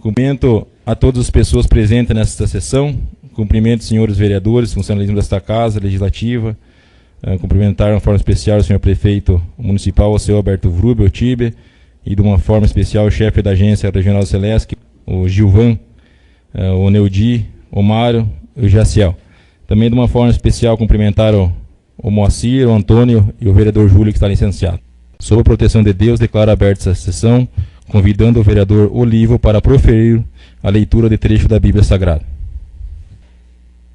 Cumprimento a todas as pessoas presentes nesta sessão. Cumprimento os senhores vereadores, funcionalismo desta Casa Legislativa. Cumprimentar de uma forma especial o senhor prefeito municipal, o senhor Alberto Vrubel, Tibe, e de uma forma especial o chefe da Agência Regional da Celesc, o Gilvan, o Neudi, o Mário e o Jaciel. Também de uma forma especial cumprimentar o Moacir, o Antônio e o vereador Júlio, que está licenciado. Sob a proteção de Deus, declaro aberta essa sessão, convidando o vereador Olivo para proferir a leitura de trecho da Bíblia Sagrada.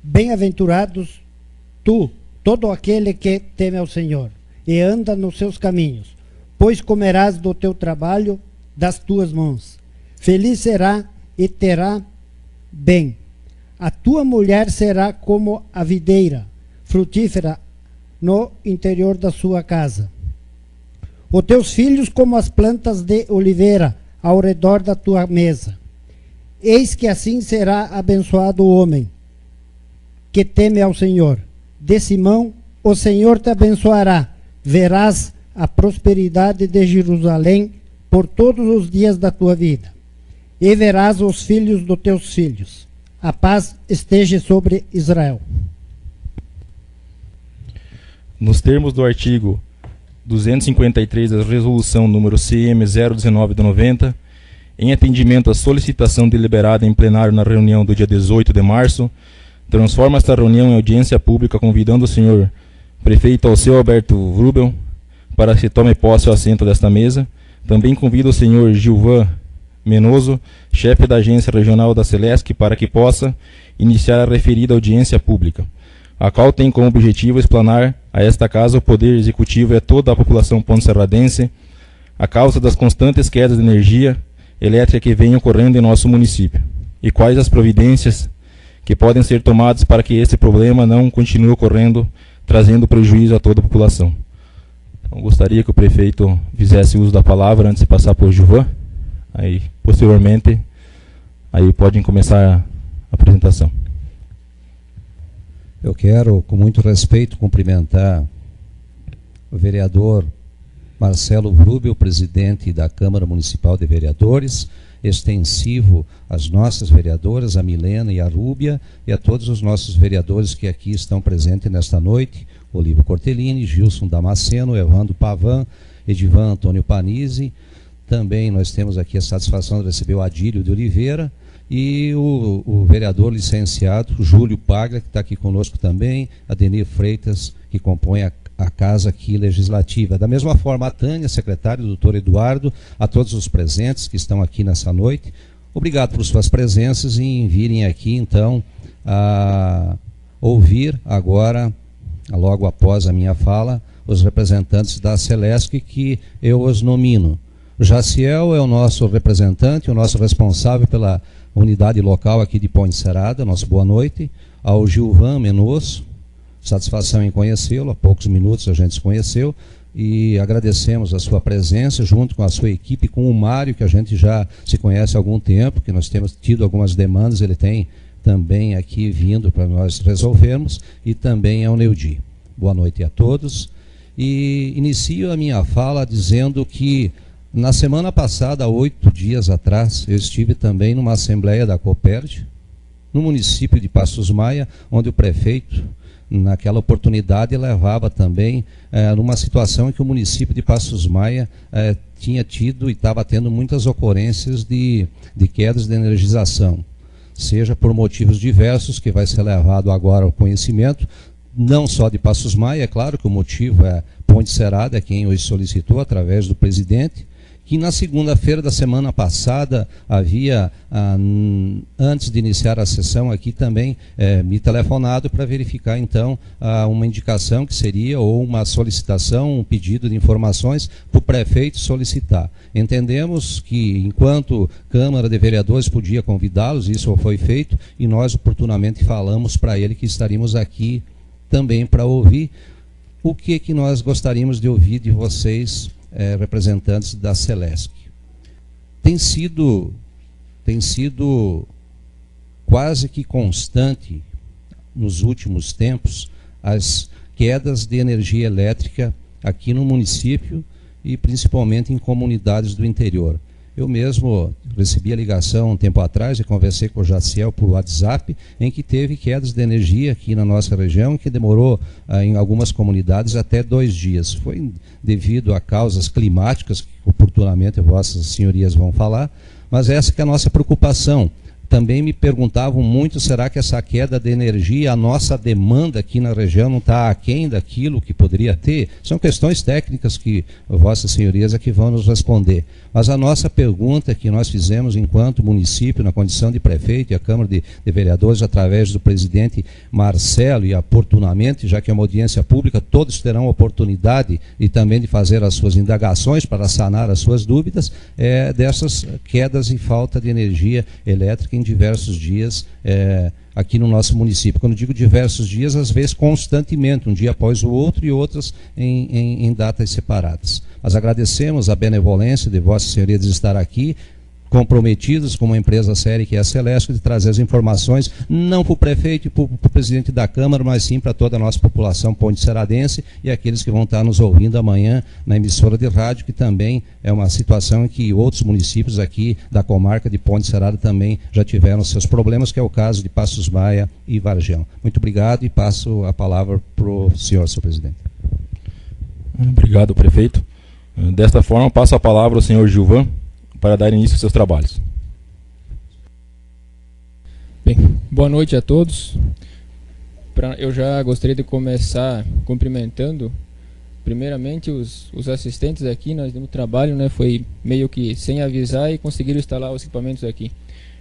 Bem-aventurados tu, todo aquele que teme ao Senhor, e anda nos seus caminhos, pois comerás do teu trabalho das tuas mãos. Feliz será e terá bem. A tua mulher será como a videira, frutífera no interior da sua casa. Os teus filhos como as plantas de oliveira ao redor da tua mesa. Eis que assim será abençoado o homem que teme ao Senhor. De Simão, o Senhor te abençoará. Verás a prosperidade de Jerusalém por todos os dias da tua vida. E verás os filhos dos teus filhos. A paz esteja sobre Israel. Nos termos do artigo 253 da resolução número CM 019 de 90, em atendimento à solicitação deliberada em plenário na reunião do dia 18 de março, transforma esta reunião em audiência pública, convidando o senhor prefeito Alceu Alberto Vrubel para que tome posse ao assento desta mesa. Também convido o senhor Gilvan Menoso, chefe da Agência Regional da Celesc, para que possa iniciar a referida audiência pública, a qual tem como objetivo explanar a esta Casa o Poder Executivo e a toda a população ponto-serradense a causa das constantes quedas de energia elétrica que vêm ocorrendo em nosso município, e quais as providências que podem ser tomadas para que esse problema não continue ocorrendo, trazendo prejuízo a toda a população. Então, gostaria que o prefeito fizesse uso da palavra antes de passar por Gilvan. Aí, posteriormente, aí podem começar a apresentação. Eu quero, com muito respeito, cumprimentar o vereador Marcelo Vrubel, presidente da Câmara Municipal de Vereadores, extensivo às nossas vereadoras, a Milena e a Rúbia, e a todos os nossos vereadores que aqui estão presentes nesta noite, Olivo Cortellini, Gilson Damasceno, Evandro Pavan, Edivan Antônio Panizzi. Também nós temos aqui a satisfação de receber o Adílio de Oliveira e o vereador licenciado Júlio Paglia, que está aqui conosco também, a Denir Freitas, que compõe a Casa aqui legislativa. Da mesma forma, a Tânia, secretária, o doutor Eduardo, a todos os presentes que estão aqui nessa noite. Obrigado por suas presenças e em virem aqui, então, a ouvir agora, logo após a minha fala, os representantes da Celesc, que eu os nomino. O Jaciel é o nosso representante, o nosso responsável pela unidade local aqui de Ponte Serrada. Nosso boa noite. Ao Gilvan Menoso, satisfação em conhecê-lo, há poucos minutos a gente se conheceu, e agradecemos a sua presença junto com a sua equipe, com o Mário, que a gente já se conhece há algum tempo, que nós temos tido algumas demandas, ele tem também aqui vindo para nós resolvermos, e também ao Neudi. Boa noite a todos. E inicio a minha fala dizendo que na semana passada, 8 dias atrás, eu estive também numa assembleia da Coperd, no município de Passos Maia, onde o prefeito, naquela oportunidade, levava também numa situação em que o município de Passos Maia tinha tido e estava tendo muitas ocorrências de quedas de energização, seja por motivos diversos, que vai ser levado agora ao conhecimento, não só de Passos Maia, é claro que o motivo é Ponte Serrada, é quem hoje solicitou através do presidente, que na segunda-feira da semana passada havia, antes de iniciar a sessão aqui também, me telefonado para verificar então uma indicação que seria, ou uma solicitação, um pedido de informações para o prefeito solicitar. Entendemos que enquanto Câmara de Vereadores podia convidá-los, isso foi feito, e nós oportunamente falamos para ele que estaríamos aqui também para ouvir o que nós gostaríamos de ouvir de vocês, representantes da Celesc. Tem sido quase que constante nos últimos tempos as quedas de energia elétrica aqui no município e principalmente em comunidades do interior. Eu mesmo recebi a ligação um tempo atrás e conversei com o Jaciel por WhatsApp, em que teve quedas de energia aqui na nossa região, que demorou em algumas comunidades até 2 dias. Foi devido a causas climáticas, que oportunamente vossas senhorias vão falar, mas essa que é a nossa preocupação. Também me perguntavam muito, será que essa queda de energia, a nossa demanda aqui na região não está aquém daquilo que poderia ter? São questões técnicas que vossas senhorias aqui vão nos responder. Mas a nossa pergunta que nós fizemos enquanto município, na condição de prefeito e a Câmara de Vereadores, através do presidente Marcelo, e oportunamente, já que é uma audiência pública, todos terão oportunidade e também de fazer as suas indagações para sanar as suas dúvidas, dessas quedas e falta de energia elétrica em diversos dias aqui no nosso município. Quando digo diversos dias, às vezes constantemente, um dia após o outro e outras em datas separadas. Mas agradecemos a benevolência de Vossa Senhoria de estar aqui, comprometidos com uma empresa séria que é a Celesc, de trazer as informações, não para o prefeito e para o presidente da Câmara, mas sim para toda a nossa população ponte-seradense e aqueles que vão estar nos ouvindo amanhã na emissora de rádio, que também é uma situação em que outros municípios aqui da comarca de Ponte-Serada também já tiveram seus problemas, que é o caso de Passos Maia e Varjão. Muito obrigado e passo a palavra para o senhor presidente. Obrigado, prefeito. Desta forma, passo a palavra ao senhor Gilvan para dar início aos seus trabalhos. Bem, boa noite a todos. Eu já gostaria de começar cumprimentando, primeiramente, os assistentes aqui. Nós demos trabalho, né, foi meio que sem avisar e conseguiram instalar os equipamentos aqui.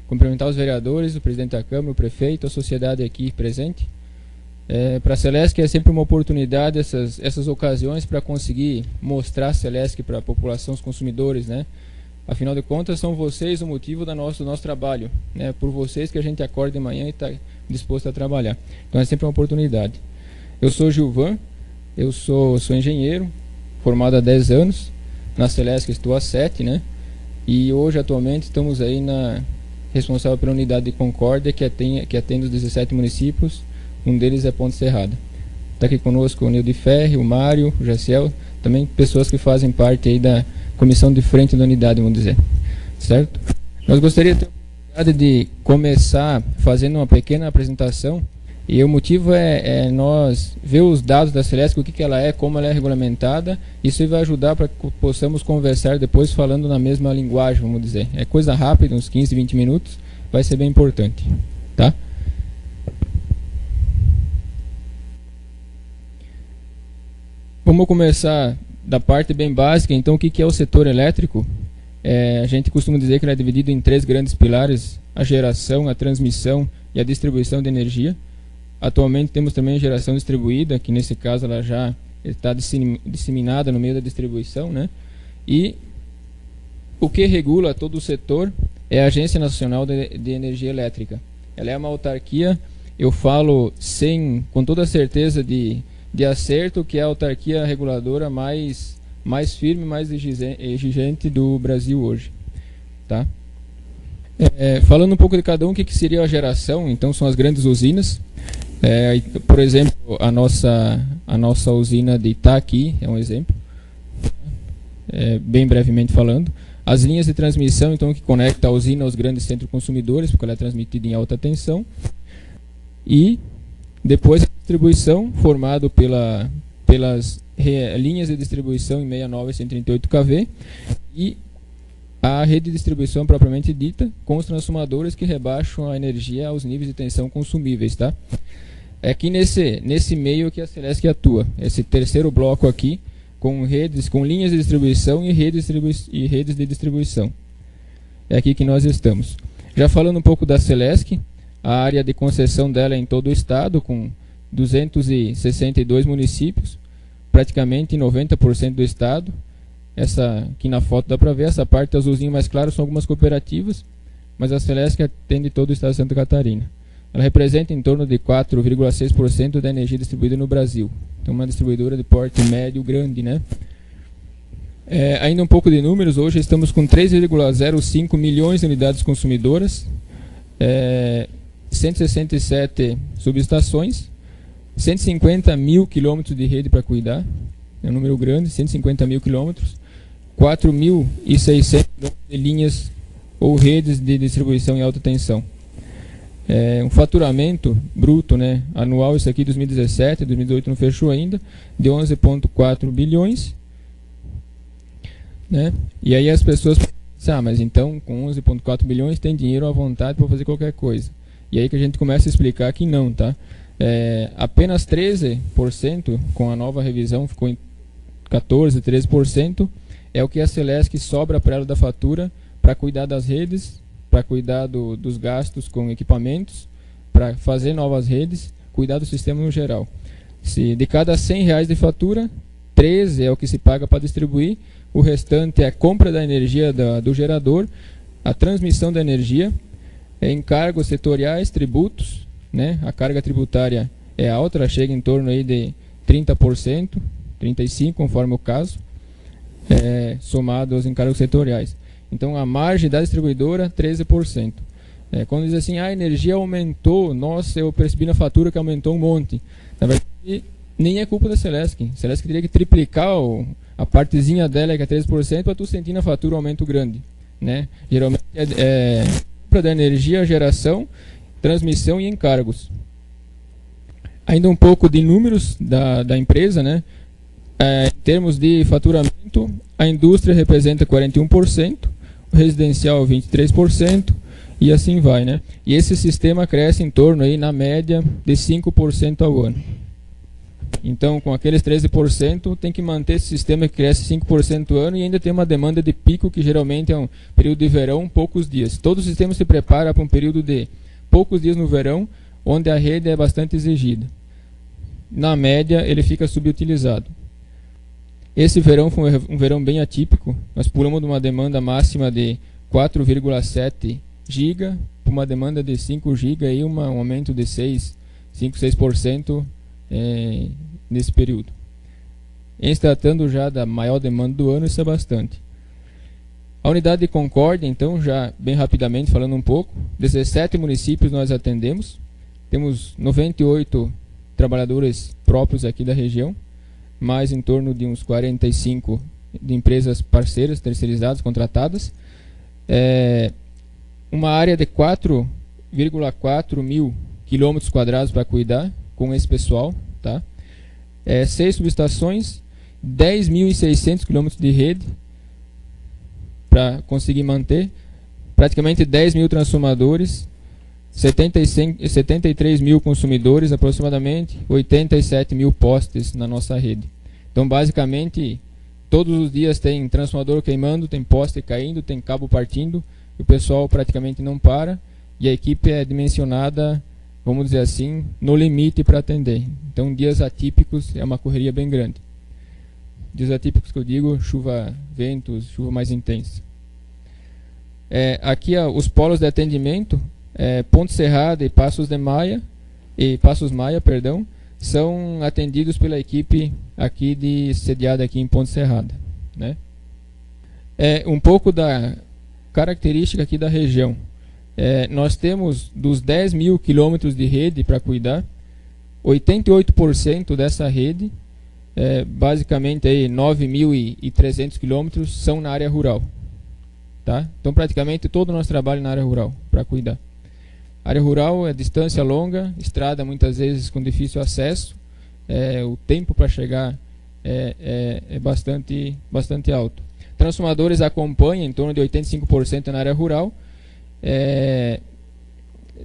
Cumprimentar os vereadores, o presidente da Câmara, o prefeito, a sociedade aqui presente. Para a Celesc é sempre uma oportunidade essas ocasiões para conseguir mostrar a Celesc para a população, os consumidores, né? Afinal de contas, são vocês o motivo do nosso trabalho, né? Por vocês que a gente acorda de manhã e está disposto a trabalhar. Então é sempre uma oportunidade. Eu sou Gilvan, eu sou engenheiro, formado há 10 anos, na Celesc estou há 7, né? E hoje, atualmente, estamos aí responsável pela unidade de Concórdia, que atende os 17 municípios, um deles é Ponte Serrada. Está aqui conosco o Nilde Ferri, o Mário, o Jaciel, também pessoas que fazem parte aí da comissão de frente da unidade, vamos dizer, certo? Nós gostaríamos de ter a oportunidade de começar fazendo uma pequena apresentação, e o motivo é nós ver os dados da Celesc, o que ela é, como ela é regulamentada. Isso vai ajudar para que possamos conversar depois falando na mesma linguagem, vamos dizer. É coisa rápida, uns 15, 20 minutos, vai ser bem importante, tá? Vamos começar da parte bem básica. Então, o que é o setor elétrico? A gente costuma dizer que ele é dividido em 3 grandes pilares: a geração, a transmissão e a distribuição de energia. Atualmente temos também a geração distribuída, que nesse caso ela já está disseminada no meio da distribuição, né? E o que regula todo o setor é a Agência Nacional de Energia Elétrica. Ela é uma autarquia, eu falo com toda a certeza de acerto, que é a autarquia reguladora mais firme, mais exigente do Brasil hoje, tá? Falando um pouco de cada um, o que seria a geração? Então são as grandes usinas. Por exemplo, a nossa usina de Itaqui é um exemplo, bem brevemente falando. As linhas de transmissão, então, que conecta a usina aos grandes centros consumidores, porque ela é transmitida em alta tensão. E depois a distribuição, formado pelas linhas de distribuição em 69 e 138 kV, e a rede de distribuição propriamente dita, com os transformadores que rebaixam a energia aos níveis de tensão consumíveis, tá? É aqui nesse meio que a Celesc atua, esse terceiro bloco aqui, com linhas de distribuição e redes de distribuição. É aqui que nós estamos. Já falando um pouco da Celesc, a área de concessão dela é em todo o estado, com 262 municípios, praticamente 90% do estado. Essa aqui na foto dá para ver, essa parte azulzinha mais clara são algumas cooperativas, mas a Celesc atende todo o estado de Santa Catarina. Ela representa em torno de 4,6% da energia distribuída no Brasil. Então, uma distribuidora de porte médio grande, né? Ainda um pouco de números, hoje estamos com 3,05 milhões de unidades consumidoras, 167 subestações, 150 mil quilômetros de rede para cuidar, é um número grande, 150 mil quilômetros, 4.600 de linhas ou redes de distribuição em alta tensão. Um faturamento bruto, né, anual, isso aqui 2017, 2018 não fechou ainda, de 11,4 bilhões. Né? E aí as pessoas pensam, mas então com 11,4 bilhões tem dinheiro à vontade para fazer qualquer coisa. E aí que a gente começa a explicar que não, tá? Apenas 13%, com a nova revisão ficou em 14%, 13%, é o que a Celesc sobra para ela da fatura para cuidar das redes, para cuidar dos gastos com equipamentos, para fazer novas redes, cuidar do sistema no geral. Se de cada R$100 de fatura, 13 é o que se paga para distribuir, o restante é a compra da energia do gerador, a transmissão da energia, encargos setoriais, tributos, né? A carga tributária é alta, ela chega em torno aí de 30%, 35% conforme o caso, somado aos encargos setoriais. Então a margem da distribuidora 13%. Quando diz assim, a energia aumentou, nossa, eu percebi na fatura que aumentou um monte. Na verdade, nem é culpa da Celesc. A Celesc teria que triplicar a partezinha dela, que é 13%, para tu sentir na fatura um aumento grande. Né? Geralmente compra da energia, geração, transmissão e encargos. Ainda um pouco de números da empresa, né? Em termos de faturamento, a indústria representa 41%, o residencial 23% e assim vai, né? E esse sistema cresce em torno aí, na média, de 5% ao ano. Então, com aqueles 13%, tem que manter esse sistema que cresce 5% ao ano e ainda tem uma demanda de pico, que geralmente é um período de verão, poucos dias. Todo o sistema se prepara para um período de poucos dias no verão, onde a rede é bastante exigida. Na média, ele fica subutilizado. Esse verão foi um verão bem atípico. Nós pulamos de uma demanda máxima de 4,7 GB para uma demanda de 5 GB e um aumento de 6% nesse período. Em se tratando já da maior demanda do ano, isso é bastante. A unidade de Concórdia, então, já bem rapidamente falando um pouco, 17 municípios nós atendemos, temos 98 trabalhadores próprios aqui da região, mais em torno de uns 45 de empresas parceiras, terceirizadas, contratadas. Uma área de 4,4 mil quilômetros quadrados para cuidar com esse pessoal. Tá? 6 subestações, 10.600 quilômetros de rede para conseguir manter, praticamente 10 mil transformadores, 73 mil consumidores, aproximadamente 87 mil postes na nossa rede. Então, basicamente, todos os dias tem transformador queimando, tem poste caindo, tem cabo partindo, e o pessoal praticamente não para, e a equipe é dimensionada, vamos dizer assim, no limite para atender. Então, dias atípicos é uma correria bem grande. Dias atípicos que eu digo, chuva, ventos, chuva mais intensa. Aqui os polos de atendimento, Ponte Serrada e Passos Maia, são atendidos pela equipe aqui sediada aqui em Ponte Serrada, né? Um pouco da característica aqui da região. Nós temos dos 10 mil quilômetros de rede para cuidar, 88% dessa rede, basicamente 9.300 quilômetros, são na área rural. Tá? Então, praticamente todo o nosso trabalho na área rural para cuidar. Área rural é distância longa, estrada muitas vezes com difícil acesso, o tempo para chegar é bastante alto. Transformadores acompanham em torno de 85% na área rural.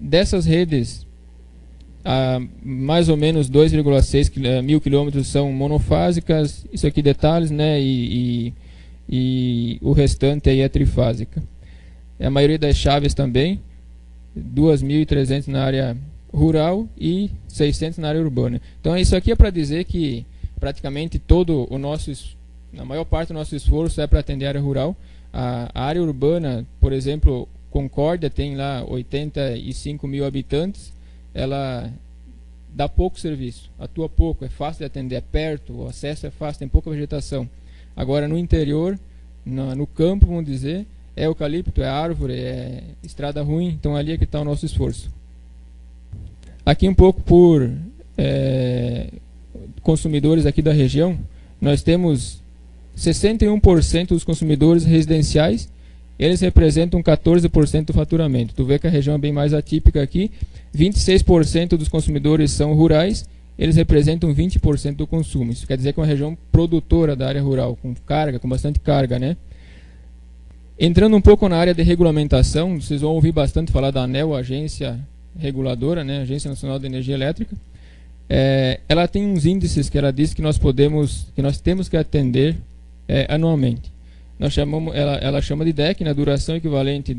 Dessas redes, mais ou menos 2,6 mil quilômetros são monofásicas, isso aqui detalhes, né? E o restante aí é trifásica. A maioria das chaves também, 2.300 na área rural e 600 na área urbana. Então isso aqui é para dizer que praticamente na maior parte do nosso esforço é para atender a área rural. A área urbana, por exemplo, Concórdia tem lá 85 mil habitantes, ela dá pouco serviço, atua pouco, é fácil de atender, é perto, o acesso é fácil, tem pouca vegetação. Agora no interior, no campo, vamos dizer, é eucalipto, é árvore, é estrada ruim, então ali é que está o nosso esforço. Aqui um pouco por consumidores aqui da região, nós temos 61% dos consumidores residenciais eles representam 14% do faturamento. Tu vê que a região é bem mais atípica aqui. 26% dos consumidores são rurais, eles representam 20% do consumo. Isso quer dizer que é uma região produtora da área rural, com carga, com bastante carga, né? Entrando um pouco na área de regulamentação, vocês vão ouvir bastante falar da ANEEL, Agência Reguladora, né? Agência Nacional de Energia Elétrica. Ela tem uns índices que ela diz que nós temos que atender anualmente. Ela chama de DEC, né, duração equivalente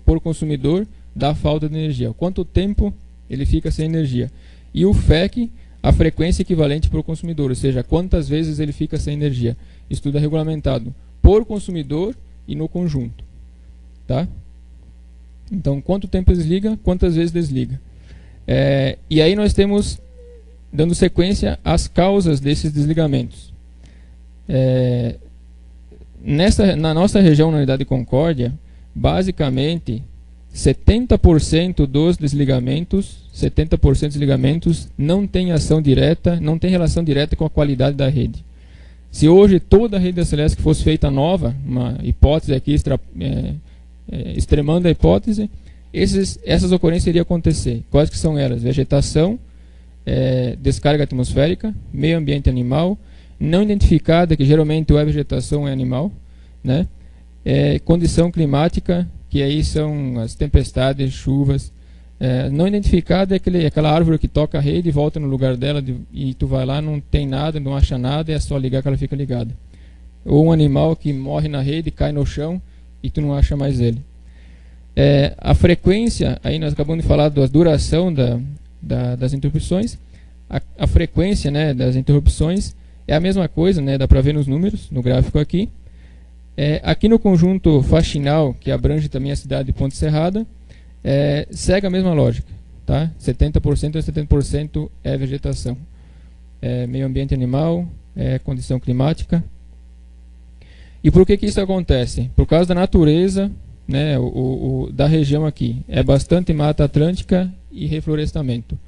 por consumidor da falta de energia. Quanto tempo ele fica sem energia. E o FEC, a frequência equivalente por consumidor, ou seja, quantas vezes ele fica sem energia. Isso tudo é regulamentado por consumidor e no conjunto. Tá? Então, quanto tempo desliga, quantas vezes desliga. E aí nós temos, dando sequência, as causas desses desligamentos. Na nossa região, na unidade Concórdia, basicamente 70% dos desligamentos não tem ação direta, não tem relação direta com a qualidade da rede. Se hoje toda a rede da Celesc fosse feita nova, uma hipótese aqui, extremando a hipótese, essas ocorrências iriam acontecer. Quais que são elas? Vegetação, descarga atmosférica, meio ambiente animal, não identificada, que geralmente ou é vegetação ou é animal, né? Condição climática, que aí são as tempestades, chuvas. Não identificada é aquela árvore que toca a rede e volta no lugar dela, e tu vai lá, não tem nada, não acha nada, é só ligar que ela fica ligada. Ou um animal que morre na rede, cai no chão e tu não acha mais ele. A frequência, aí nós acabamos de falar da duração das interrupções. A frequência, né, das interrupções é a mesma coisa, né, dá para ver nos números, no gráfico aqui. Aqui no conjunto faxinal, que abrange também a cidade de Ponte Serrada, segue a mesma lógica. Tá? 70% a 70% é vegetação. Meio ambiente animal, condição climática. E por que isso acontece? Por causa da natureza, né, da região aqui. É bastante mata atlântica e reflorestamento.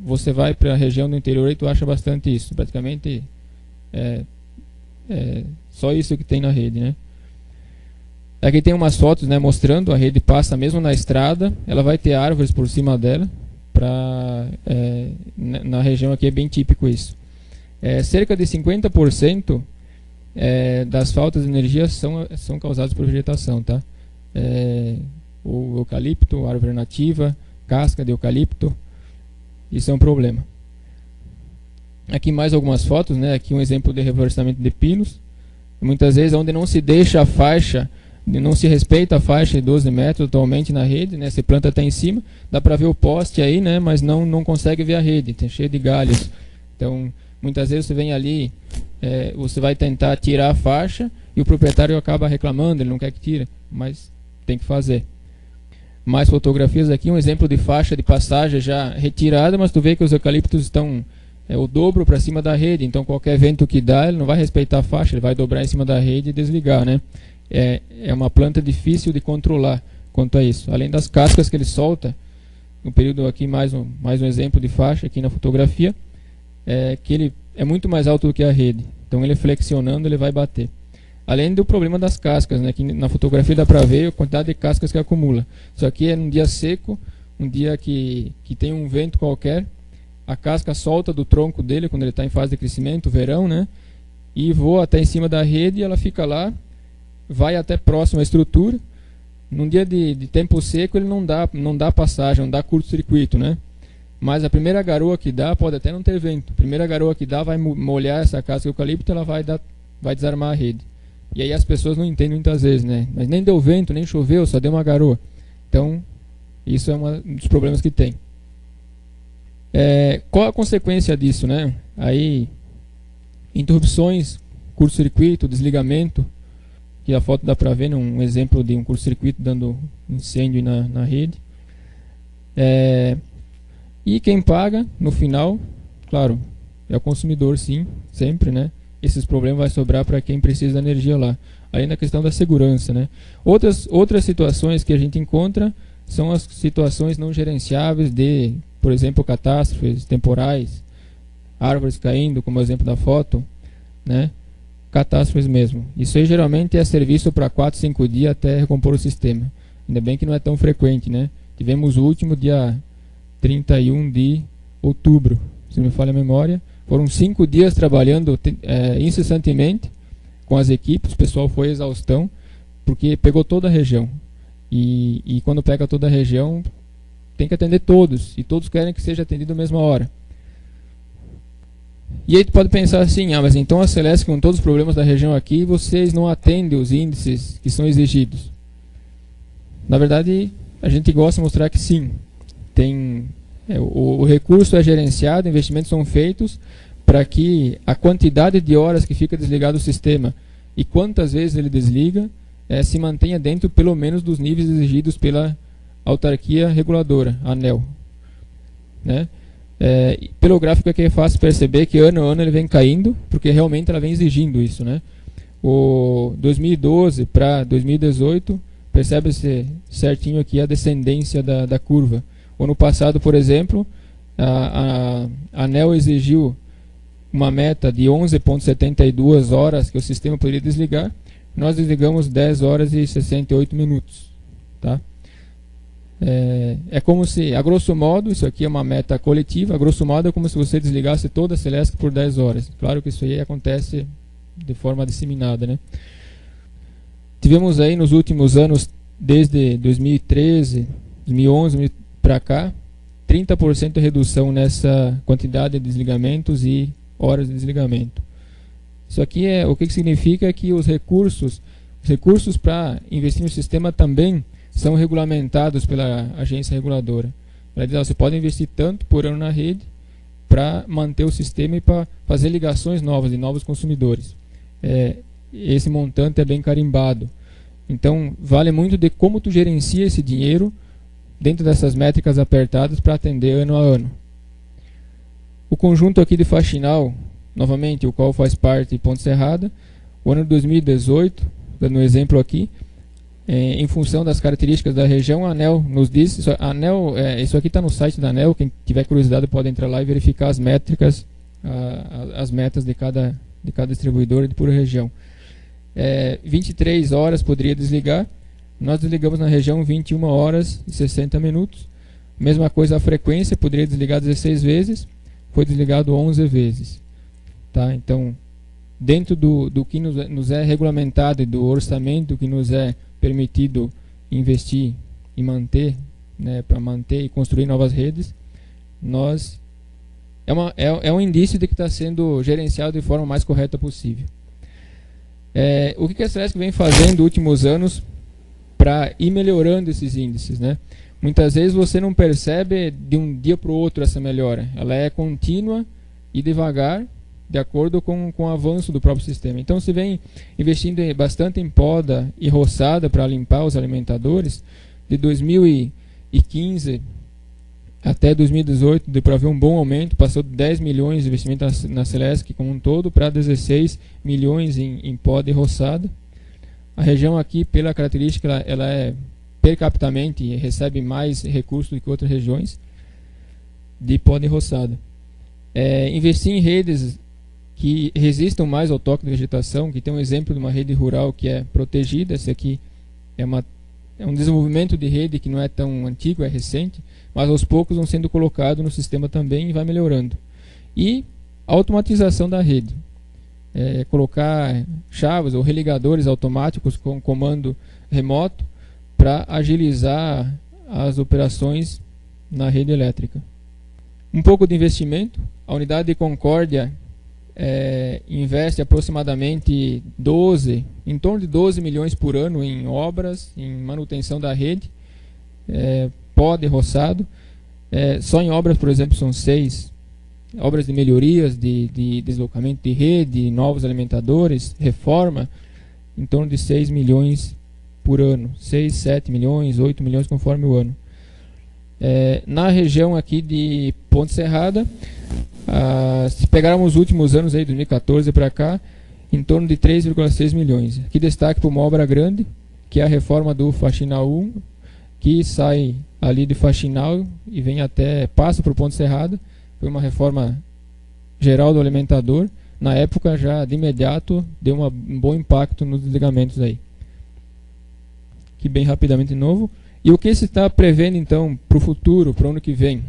Você vai para a região do interior e tu acha bastante isso. Praticamente só isso que tem na rede, né? Aqui tem umas fotos, né, mostrando a rede passa mesmo na estrada. Ela vai ter árvores por cima dela. Na região aqui é bem típico isso. Cerca de 50% das faltas de energia são causadas por vegetação, tá? O eucalipto, árvore nativa, casca de eucalipto. Isso é um problema. Aqui mais algumas fotos, né? Aqui um exemplo de reflorestamento de pinos. Muitas vezes onde não se deixa a faixa, não se respeita a faixa de 12 metros atualmente na rede, né? Se planta até em cima, dá para ver o poste aí, né? Mas não consegue ver a rede, tem cheio de galhos. Então, muitas vezes você vem ali, você vai tentar tirar a faixa e o proprietário acaba reclamando, ele não quer que tire, mas tem que fazer. Mais fotografias aqui, um exemplo de faixa de passagem já retirada, mas tu vê que os eucaliptos estão o dobro para cima da rede, então qualquer vento que dá, ele não vai respeitar a faixa, ele vai dobrar em cima da rede e desligar, né? É uma planta difícil de controlar quanto a isso. Além das cascas que ele solta, no período aqui mais um exemplo de faixa aqui na fotografia, que ele é muito mais alto do que a rede, então ele flexionando ele vai bater. Além do problema das cascas, né, que na fotografia dá para ver a quantidade de cascas que acumula. Isso aqui é num dia seco, um dia que tem um vento qualquer, a casca solta do tronco dele quando ele está em fase de crescimento, verão, né, e voa até em cima da rede e ela fica lá, vai até próximo à estrutura. Num dia de tempo seco ele não dá passagem, não dá curto-circuito, né? Mas a primeira garoa que dá, pode até não ter vento, a primeira garoa que dá vai molhar essa casca de eucalipto e ela vai desarmar a rede. E aí as pessoas não entendem muitas vezes, né? Mas nem deu vento, nem choveu, só deu uma garoa. Então, isso é um dos problemas que tem. Qual a consequência disso, né? Aí, interrupções, curto-circuito, desligamento, que a foto dá para ver, um exemplo de um curto-circuito dando incêndio na rede. E quem paga, no final, claro, é o consumidor, sim, sempre, né? Esses problemas vai sobrar para quem precisa da energia lá. Além da questão da segurança, né? Outras situações que a gente encontra são as situações não gerenciáveis de, por exemplo, catástrofes temporais, árvores caindo, como o exemplo da foto, né? catástrofes mesmo. Isso aí geralmente é serviço para 4, 5 dias até recompor o sistema. Ainda bem que não é tão frequente, né? Tivemos o último dia 31 de outubro, se não me falha a memória. Foram 5 dias trabalhando incessantemente com as equipes, o pessoal foi exaustão, porque pegou toda a região. E quando pega toda a região, tem que atender todos, e todos querem que seja atendido na mesma hora. E aí tu pode pensar assim, mas então a Celesc, com todos os problemas da região aqui, vocês não atendem os índices que são exigidos. Na verdade, a gente gosta de mostrar que sim. O recurso é gerenciado, investimentos são feitos para que a quantidade de horas que fica desligado o sistema e quantas vezes ele desliga se mantenha dentro pelo menos dos níveis exigidos pela autarquia reguladora, a ANEEL. Né? Pelo gráfico aqui é fácil perceber que ano a ano ele vem caindo, porque realmente ela vem exigindo isso. Né? O 2012 para 2018, percebe-se certinho aqui a descendência da curva. O ano passado, por exemplo, a ANEEL exigiu uma meta de 11,72 horas que o sistema poderia desligar. Nós desligamos 10 horas e 68 minutos. Tá? É como se, a grosso modo, isso aqui é uma meta coletiva, a grosso modo é como se você desligasse toda a Celesc por 10 horas. Claro que isso aí acontece de forma disseminada. Né? Tivemos aí nos últimos anos, desde 2013, 2011 para cá, 30% de redução nessa quantidade de desligamentos e horas de desligamento. Isso aqui o que significa é que os recursos para investir no sistema também são regulamentados pela agência reguladora. Ela diz, você pode investir tanto por ano na rede para manter o sistema e para fazer ligações novas de novos consumidores. Esse montante é bem carimbado. Então, vale muito de como tu gerencia esse dinheiro dentro dessas métricas apertadas para atender ano a ano. O conjunto aqui de faxinal, novamente, o qual faz parte de Ponte Serrada, o ano de 2018, dando um exemplo aqui, em função das características da região, a ANEEL nos diz, isso aqui está no site da ANEEL, quem tiver curiosidade pode entrar lá e verificar as métricas, as metas de cada distribuidor de por região. 23 horas poderia desligar, nós desligamos na região 21 horas e 60 minutos. Mesma coisa a frequência, poderia desligar 16 vezes, foi desligado 11 vezes. Tá? Então, dentro do que nos é regulamentado e do orçamento que nos é permitido investir e manter, né, para manter e construir novas redes, é um indício de que está sendo gerenciado de forma mais correta possível. O que a Celesc vem fazendo nos últimos anos para ir melhorando esses índices? Né? Muitas vezes você não percebe de um dia para o outro essa melhora. Ela é contínua e devagar, de acordo com o avanço do próprio sistema. Então, se vem investindo bastante em poda e roçada para limpar os alimentadores, de 2015 até 2018, deu para ver um bom aumento, passou de 10 milhões de investimento na Celesc como um todo para 16 milhões em poda e roçada. A região aqui, pela característica, ela é per capitamente recebe mais recursos do que outras regiões de poda e roçada. Investir em redes que resistam mais ao toque de vegetação, que tem um exemplo de uma rede rural que é protegida. Esse aqui é um desenvolvimento de rede que não é tão antigo, é recente, mas aos poucos vão sendo colocados no sistema também e vai melhorando. E automatização da rede. Colocar chaves ou religadores automáticos com comando remoto para agilizar as operações na rede elétrica. Um pouco de investimento. A unidade de Concórdia investe aproximadamente em torno de 12 milhões por ano em obras, em manutenção da rede, poda e roçado. Só em obras, por exemplo, são 6 obras de melhorias, de deslocamento de rede, novos alimentadores, reforma, em torno de 6 milhões por ano. 6, 7 milhões, 8 milhões conforme o ano. Na região aqui de Ponte Serrada, se pegarmos os últimos anos, aí, 2014 para cá, em torno de 3,6 milhões. Aqui destaque para uma obra grande, que é a reforma do Faxinal 1, que sai ali de Faxinal e passa por Ponte Serrada. Foi uma reforma geral do alimentador, na época já de imediato deu um bom impacto nos desligamentos aí. Aqui bem rapidamente de novo. E o que se está prevendo então para o futuro, para o ano que vem?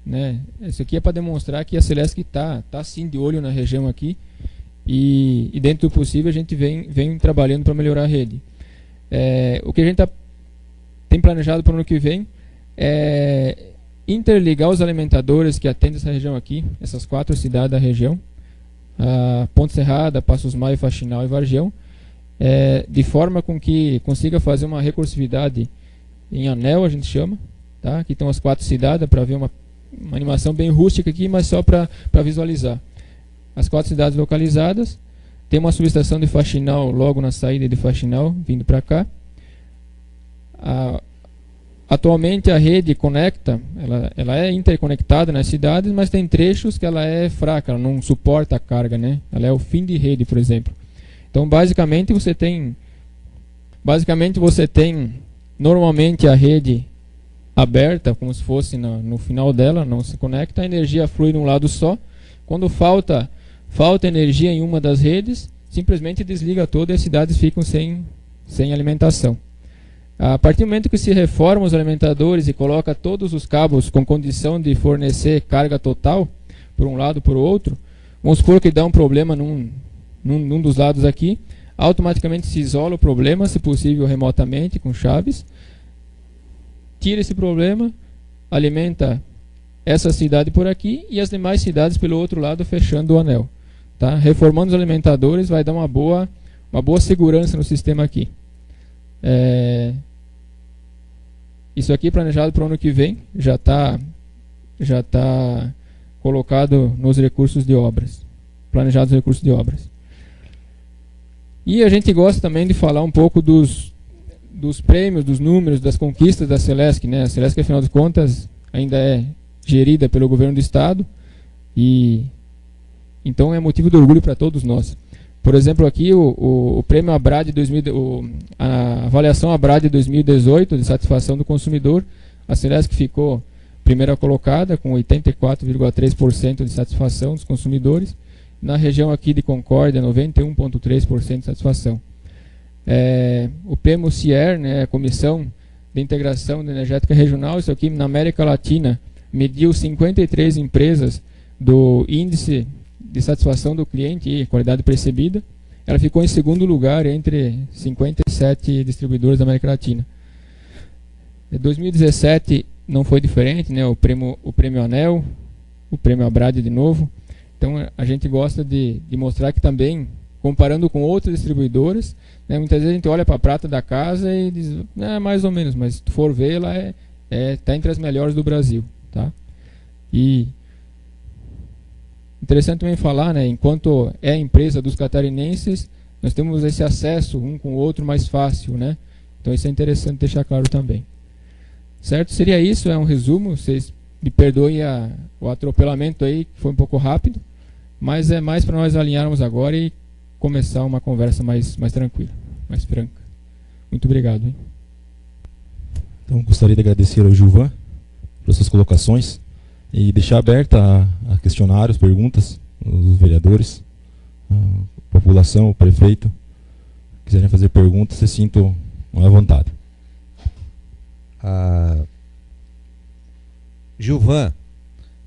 Né? Isso aqui é para demonstrar que a Celesc está sim de olho na região aqui e dentro do possível a gente vem trabalhando para melhorar a rede. O que a gente tem planejado para o ano que vem é interligar os alimentadores que atendem essa região aqui, essas 4 cidades da região, Ponte Serrada, Passos Maia, Faxinal e Vargião, de forma com que consiga fazer uma recursividade em anel, a gente chama, tá? Aqui estão as 4 cidades, para ver uma animação bem rústica aqui, mas só para visualizar. As 4 cidades localizadas, tem uma subestação de Faxinal logo na saída de Faxinal, vindo para cá. Atualmente a rede conecta, ela é interconectada nas cidades, mas tem trechos que ela é fraca, ela não suporta a carga, né? Ela é o fim de rede, por exemplo. Então basicamente você tem normalmente a rede aberta, como se fosse no final dela, não se conecta, a energia flui de um lado só. Quando falta energia em uma das redes, simplesmente desliga toda e as cidades ficam sem alimentação. A partir do momento que se reforma os alimentadores e coloca todos os cabos com condição de fornecer carga total, por um lado por outro, vamos supor que dá um problema num dos lados aqui, automaticamente se isola o problema, se possível remotamente, com chaves, tira esse problema, alimenta essa cidade por aqui e as demais cidades pelo outro lado, fechando o anel. Tá? Reformando os alimentadores vai dar uma boa segurança no sistema aqui. Isso aqui planejado para o ano que vem, já tá colocado nos recursos de obras, planejados os recursos de obras. E a gente gosta também de falar um pouco dos prêmios, dos números, das conquistas da Celesc, né? A Celesc, afinal de contas, ainda é gerida pelo governo do estado e então é motivo de orgulho para todos nós. Por exemplo, aqui o prêmio Abrad a avaliação Abrad 2018 de satisfação do consumidor, a Celesc ficou primeira colocada com 84,3% de satisfação dos consumidores. Na região aqui de Concórdia, 91,3% de satisfação. O prêmio CIER, né, a Comissão de Integração Energética Regional, isso aqui na América Latina, mediu 53 empresas do índice de satisfação do cliente e qualidade percebida. Ela ficou em segundo lugar entre 57 distribuidores da América Latina. Em 2017 não foi diferente, né, o prêmio ANEEL, o prêmio Abrad de novo. Então a gente gosta de mostrar que também, comparando com outras distribuidoras, né, muitas vezes a gente olha para a prata da casa e diz, mais ou menos, mas se tu for ver, ela está entre as melhores do Brasil. Tá? E interessante também falar, né, enquanto é a empresa dos catarinenses, nós temos esse acesso um com o outro mais fácil, né? Então isso é interessante deixar claro também. Certo? Seria isso, é um resumo, vocês me perdoem o atropelamento aí, que foi um pouco rápido, mas é mais para nós alinharmos agora e começar uma conversa mais tranquila, mais franca. Muito obrigado. Hein? Então gostaria de agradecer ao Gilvan por suas colocações e deixar aberta a questionários, perguntas, os vereadores, a população, o prefeito. Se quiserem fazer perguntas, se sintam à vontade. Gilvan,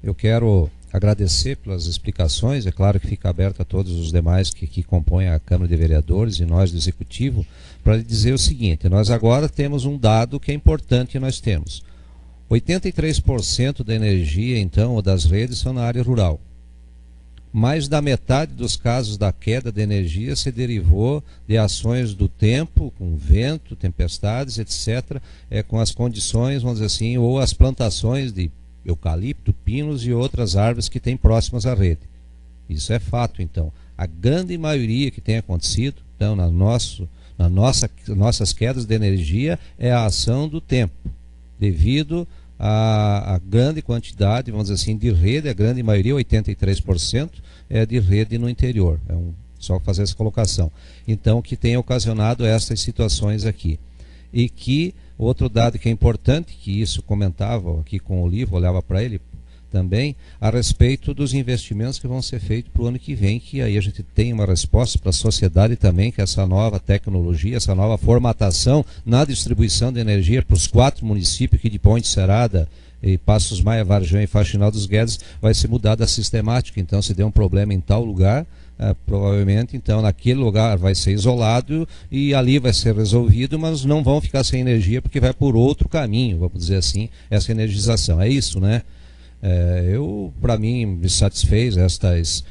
eu quero agradecer pelas explicações. É claro que fica aberto a todos os demais que compõem a Câmara de Vereadores e nós do Executivo, para lhe dizer o seguinte: nós agora temos um dado que é importante. Nós temos 83% da energia, então, ou das redes, são na área rural. Mais da metade dos casos da queda de energia se derivou de ações do tempo, com vento, tempestades, etc., com as condições, vamos dizer assim, ou as plantações de eucalipto, pinos e outras árvores que têm próximas à rede. Isso é fato, então. A grande maioria que tem acontecido, então, nossas quedas de energia é a ação do tempo, devido à grande quantidade, vamos dizer assim, de rede. A grande maioria, 83%, é de rede no interior. Só fazer essa colocação. Então, que tem ocasionado essas situações aqui. E que, outro dado que é importante, que isso comentava aqui com o Olivo, olhava para ele, também a respeito dos investimentos que vão ser feitos para o ano que vem, que aí a gente tem uma resposta para a sociedade também, que essa nova tecnologia, essa nova formatação na distribuição de energia para os 4 municípios aqui de Ponte Serrada, e Passos Maia, Varjão e Faxinal dos Guedes, vai ser mudada a sistemática. Então, se der um problema em tal lugar, provavelmente, então, naquele lugar vai ser isolado e ali vai ser resolvido, mas não vão ficar sem energia porque vai por outro caminho, vamos dizer assim, essa energização. É isso, né? Para mim, me satisfez estas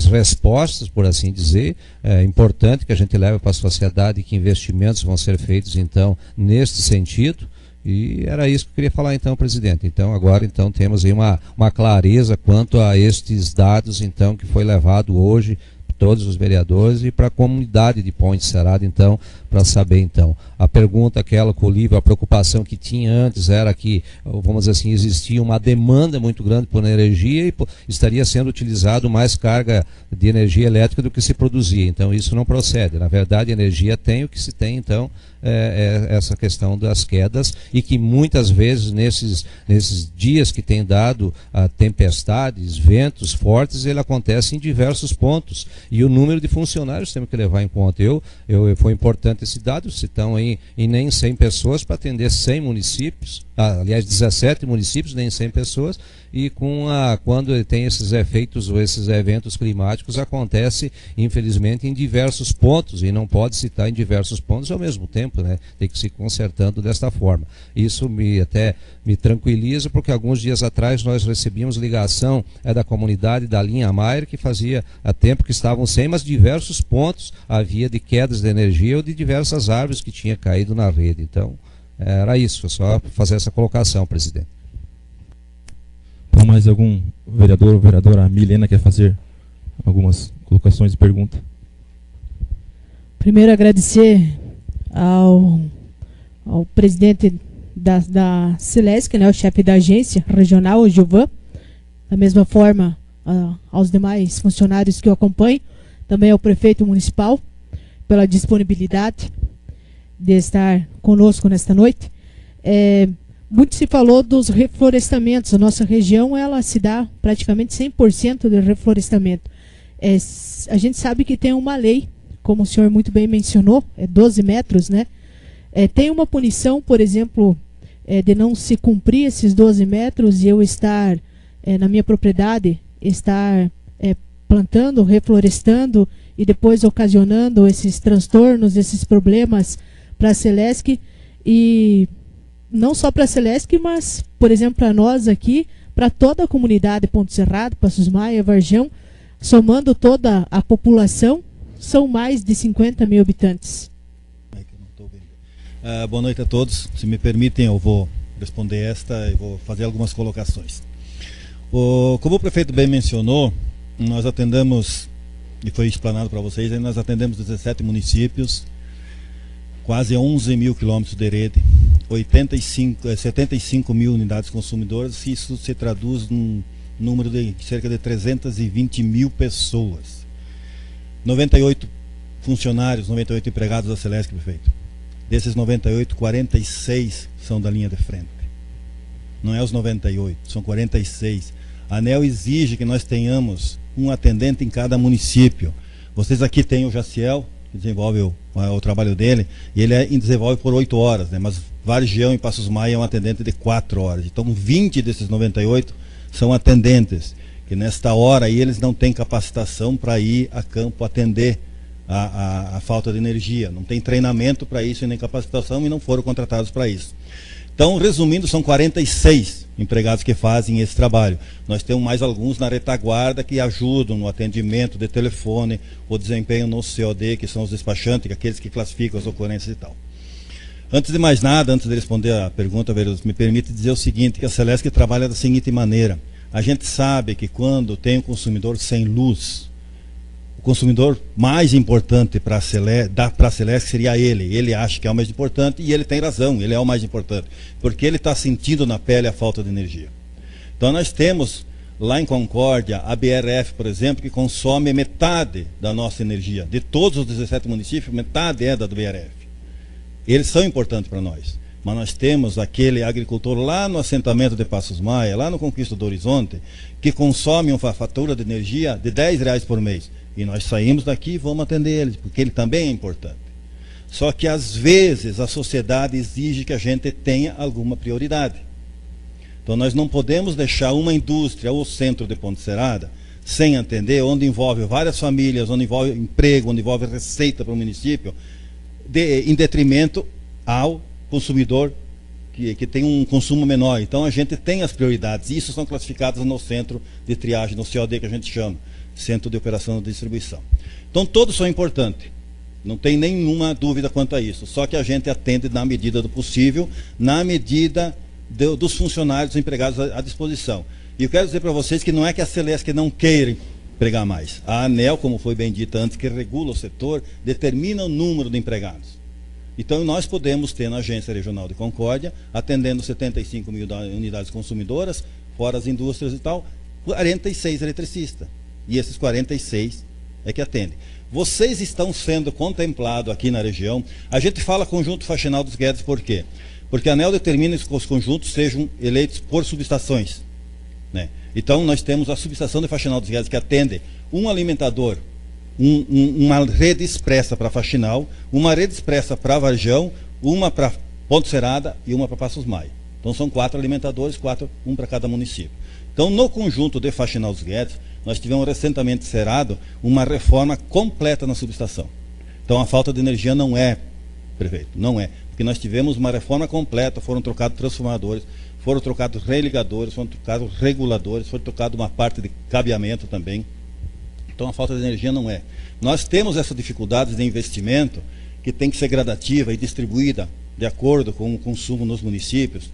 respostas, por assim dizer. É importante que a gente leve para a sociedade que investimentos vão ser feitos, então, neste sentido. E era isso que eu queria falar, então, presidente. Então, agora, então, temos aí uma clareza quanto a estes dados, então, que foi levado hoje todos os vereadores e para a comunidade de Ponte Serrada, então, para saber, então. A pergunta aquela com o Olívio, a preocupação que tinha antes era que, vamos dizer assim, existia uma demanda muito grande por energia e estaria sendo utilizado mais carga de energia elétrica do que se produzia. Então, isso não procede. Na verdade, a energia tem o que se tem, então, essa questão das quedas, e que muitas vezes nesses dias que tem dado tempestades, ventos fortes, ele acontece em diversos pontos. E o número de funcionários temos que levar em conta. Foi importante esse dado, se estão aí em nem 100 pessoas para atender 100 municípios, aliás, 17 municípios, nem 100 pessoas, e quando tem esses efeitos ou esses eventos climáticos, acontece, infelizmente, em diversos pontos, e não pode se estar em diversos pontos ao mesmo tempo, né? Tem que se consertando desta forma. Isso até me tranquiliza, porque alguns dias atrás nós recebíamos ligação da comunidade da linha Maier, que fazia tempo que estavam sem, mas diversos pontos havia de quedas de energia ou de diversas árvores que tinha caído na rede. Então, era isso, só fazer essa colocação, presidente. Então, mais algum vereador ou vereadora? A Milena quer fazer algumas colocações e pergunta. Primeiro, agradecer ao presidente da Celesc, né, o chefe da agência regional, o Gilvan. Da mesma forma, aos demais funcionários que o acompanham, também ao prefeito municipal, pela disponibilidade de estar conosco nesta noite. Muito se falou dos reflorestamentos. A nossa região, ela se dá praticamente 100% de reflorestamento. A gente sabe que tem uma lei, como o senhor muito bem mencionou, 12 metros, né? Tem uma punição, por exemplo, de não se cumprir esses 12 metros e eu estar, na minha propriedade, estar plantando, reflorestando e depois ocasionando esses transtornos, esses problemas para a Celesc, e não só para a Celesc, mas, por exemplo, para nós aqui, para toda a comunidade Ponte Serrada, Passos Maia, Varjão, somando toda a população, são mais de 50 mil habitantes. Boa noite a todos. Se me permitem, eu vou responder e vou fazer algumas colocações. Como o prefeito bem mencionou, nós atendemos, e foi explanado para vocês, nós atendemos 17 municípios, quase 11 mil quilômetros de rede, 75 mil unidades consumidoras, e isso se traduz num número de cerca de 320 mil pessoas. 98 funcionários, 98 empregados da Celesc, prefeito. Desses 98, 46 são da linha de frente. Não é os 98, são 46. A ANEEL exige que nós tenhamos um atendente em cada município. Vocês aqui têm o Jaciel, que desenvolve o trabalho dele, e ele desenvolve por 8 horas, né? Mas Varjão e Passos Maia é um atendente de 4 horas. Então 20 desses 98 são atendentes, que nesta hora aí eles não têm capacitação para ir a campo atender a falta de energia. Não tem treinamento para isso e nem capacitação, e não foram contratados para isso. Então, resumindo, são 46 empregados que fazem esse trabalho. Nós temos mais alguns na retaguarda que ajudam no atendimento de telefone, o desempenho no COD, que são os despachantes, aqueles que classificam as ocorrências e tal. Antes de mais nada, antes de responder a pergunta, vereador, me permite dizer o seguinte, que a Celesc trabalha da seguinte maneira. A gente sabe que quando tem um consumidor sem luz, o consumidor mais importante para a Celesc seria ele. Ele acha que é o mais importante e ele tem razão, ele é o mais importante, porque ele está sentindo na pele a falta de energia. Então nós temos lá em Concórdia a BRF, por exemplo, que consome metade da nossa energia. De todos os 17 municípios, metade é da do BRF. Eles são importantes para nós. Mas nós temos aquele agricultor lá no assentamento de Passos Maia, lá no Conquista do Horizonte, que consome uma fatura de energia de R$10 por mês. E nós saímos daqui e vamos atender ele, porque ele também é importante. Só que às vezes a sociedade exige que a gente tenha alguma prioridade. Então nós não podemos deixar uma indústria ou centro de Ponte Serrada sem atender, onde envolve várias famílias, onde envolve emprego, onde envolve receita para o município, em detrimento ao consumidor que tem um consumo menor. Então a gente tem as prioridades, e isso são classificadas no centro de triagem, no COD que a gente chama, Centro de Operação de Distribuição. Então todos são importantes, não tem nenhuma dúvida quanto a isso, só que a gente atende na medida do possível, na medida dos funcionários empregados à disposição. E eu quero dizer para vocês que não é que a Celesc não queira empregar mais. A ANEEL, como foi bem dito antes, que regula o setor, determina o número de empregados. Então nós podemos ter na Agência Regional de Concórdia, atendendo 75 mil unidades consumidoras, fora as indústrias e tal, 46 eletricistas. E esses 46 é que atendem. Vocês estão sendo contemplados aqui na região. A gente fala conjunto faxinal dos Guedes por quê? Porque a ANEEL determina que os conjuntos sejam eleitos por subestações, né? Então nós temos a subestação de Faxinal dos Guedes, que atende um alimentador, uma rede expressa para Faxinal, uma rede expressa para Varjão, uma para Ponte Serrada e uma para Passos Maia. Então são 4 alimentadores, um para cada município. Então no conjunto de Faxinal dos Guedes, nós tivemos recentemente encerrado uma reforma completa na subestação. Então a falta de energia não é, prefeito, não é. Porque nós tivemos uma reforma completa, foram trocados transformadores, foram trocados religadores, foram trocados reguladores, foi trocada uma parte de cabeamento também. Então a falta de energia não é. Nós temos essas dificuldades de investimento que tem que ser gradativa e distribuída de acordo com o consumo nos municípios,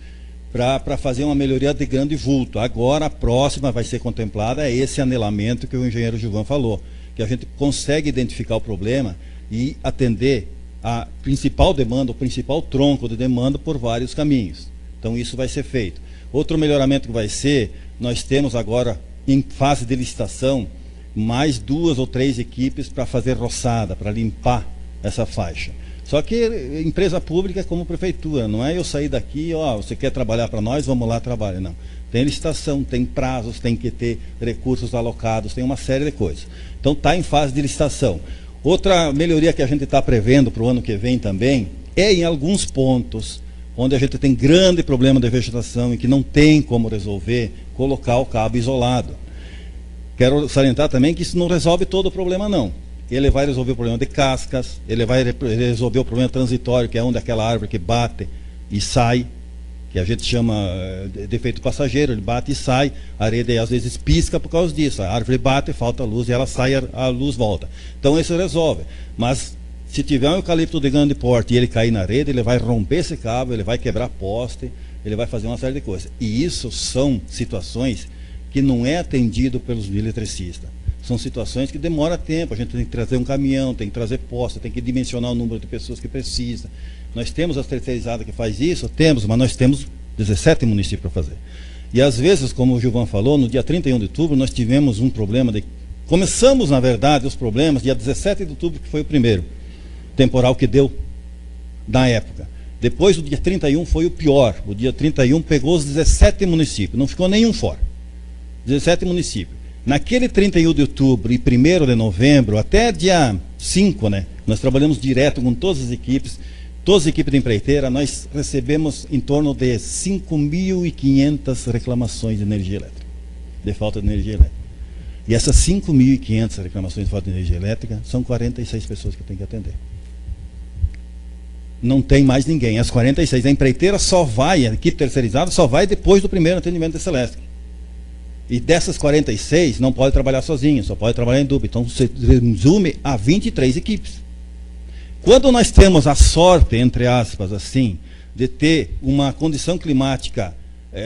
para fazer uma melhoria de grande vulto. Agora a próxima vai ser contemplada é esse anelamento que o engenheiro Gilvan falou, que a gente consegue identificar o problema e atender a principal demanda, o principal tronco de demanda por vários caminhos. Então isso vai ser feito. Outro melhoramento que vai ser, nós temos agora em fase de licitação mais 2 ou 3 equipes para fazer roçada, para limpar essa faixa. Só que empresa pública é como prefeitura, não é eu sair daqui, ó, você quer trabalhar para nós, vamos lá trabalhar, não. Tem licitação, tem prazos, tem que ter recursos alocados, tem uma série de coisas. Então está em fase de licitação. Outra melhoria que a gente está prevendo para o ano que vem também é em alguns pontos onde a gente tem grande problema de vegetação e que não tem como resolver, colocar o cabo isolado. Quero salientar também que isso não resolve todo o problema não. Ele vai resolver o problema de cascas, ele vai resolver o problema transitório, que é onde aquela árvore que bate e sai, que a gente chama de efeito passageiro, ele bate e sai, a rede às vezes pisca por causa disso, a árvore bate, falta luz e ela sai, a luz volta. Então isso resolve, mas se tiver um eucalipto de grande porte e ele cair na rede, ele vai romper esse cabo, ele vai quebrar poste, ele vai fazer uma série de coisas. E isso são situações que não é atendido pelos eletricistas. São situações que demoram tempo, a gente tem que trazer um caminhão, tem que trazer poste, tem que dimensionar o número de pessoas que precisa. Nós temos as terceirizadas que faz isso? Temos, mas nós temos 17 municípios para fazer. E às vezes, como o Gilvan falou, no dia 31 de outubro nós tivemos um problema de... Começamos, na verdade, os problemas dia 17 de outubro, que foi o primeiro temporal que deu na época. Depois, o dia 31 foi o pior. O dia 31 pegou os 17 municípios, não ficou nenhum fora. 17 municípios. Naquele 31 de outubro e 1º de novembro, até dia 5, né, nós trabalhamos direto com todas as equipes de empreiteira, nós recebemos em torno de 5.500 reclamações de energia elétrica, de falta de energia elétrica. E essas 5.500 reclamações de falta de energia elétrica são 46 pessoas que tem que atender. Não tem mais ninguém. As 46, a empreiteira só vai, a equipe terceirizada só vai depois do primeiro atendimento da Celesc. E dessas 46, não pode trabalhar sozinho, só pode trabalhar em dupla. Então, se resume a 23 equipes. Quando nós temos a sorte, entre aspas, assim, de ter uma condição climática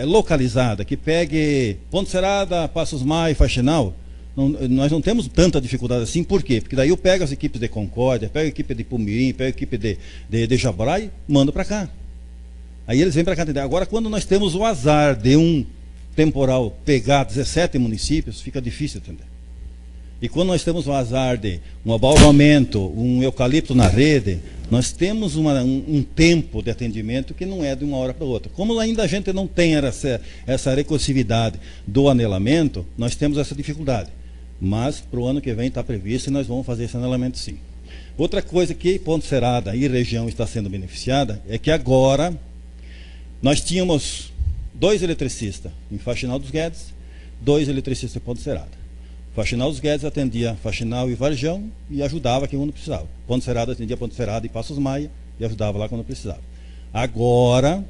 localizada, que pegue Ponte Serrada, Passos Maia e Faxinal, nós não temos tanta dificuldade assim. Por quê? Porque daí eu pego as equipes de Concórdia, pego a equipe de Pumirim, pego a equipe de Jaborai e mando para cá. Aí eles vêm para cá atender. Agora, quando nós temos o azar de um temporal pegar 17 municípios, fica difícil atender. E quando nós temos um azar de um abaulamento, um eucalipto na rede, nós temos um tempo de atendimento que não é de uma hora para outra. Como ainda a gente não tem essa recursividade do anelamento, nós temos essa dificuldade. Mas para o ano que vem está previsto e nós vamos fazer esse anelamento sim. Outra coisa que Ponte Serrada e região está sendo beneficiada é que agora nós tínhamos 2 eletricistas em Faxinal dos Guedes, 2 eletricistas em Ponte Serrada. Faxinal dos Guedes atendia Faxinal e Varjão e ajudava quem quando precisava. Ponte Serrada atendia Ponte Serrada e Passos Maia e ajudava lá quando precisava. Agora,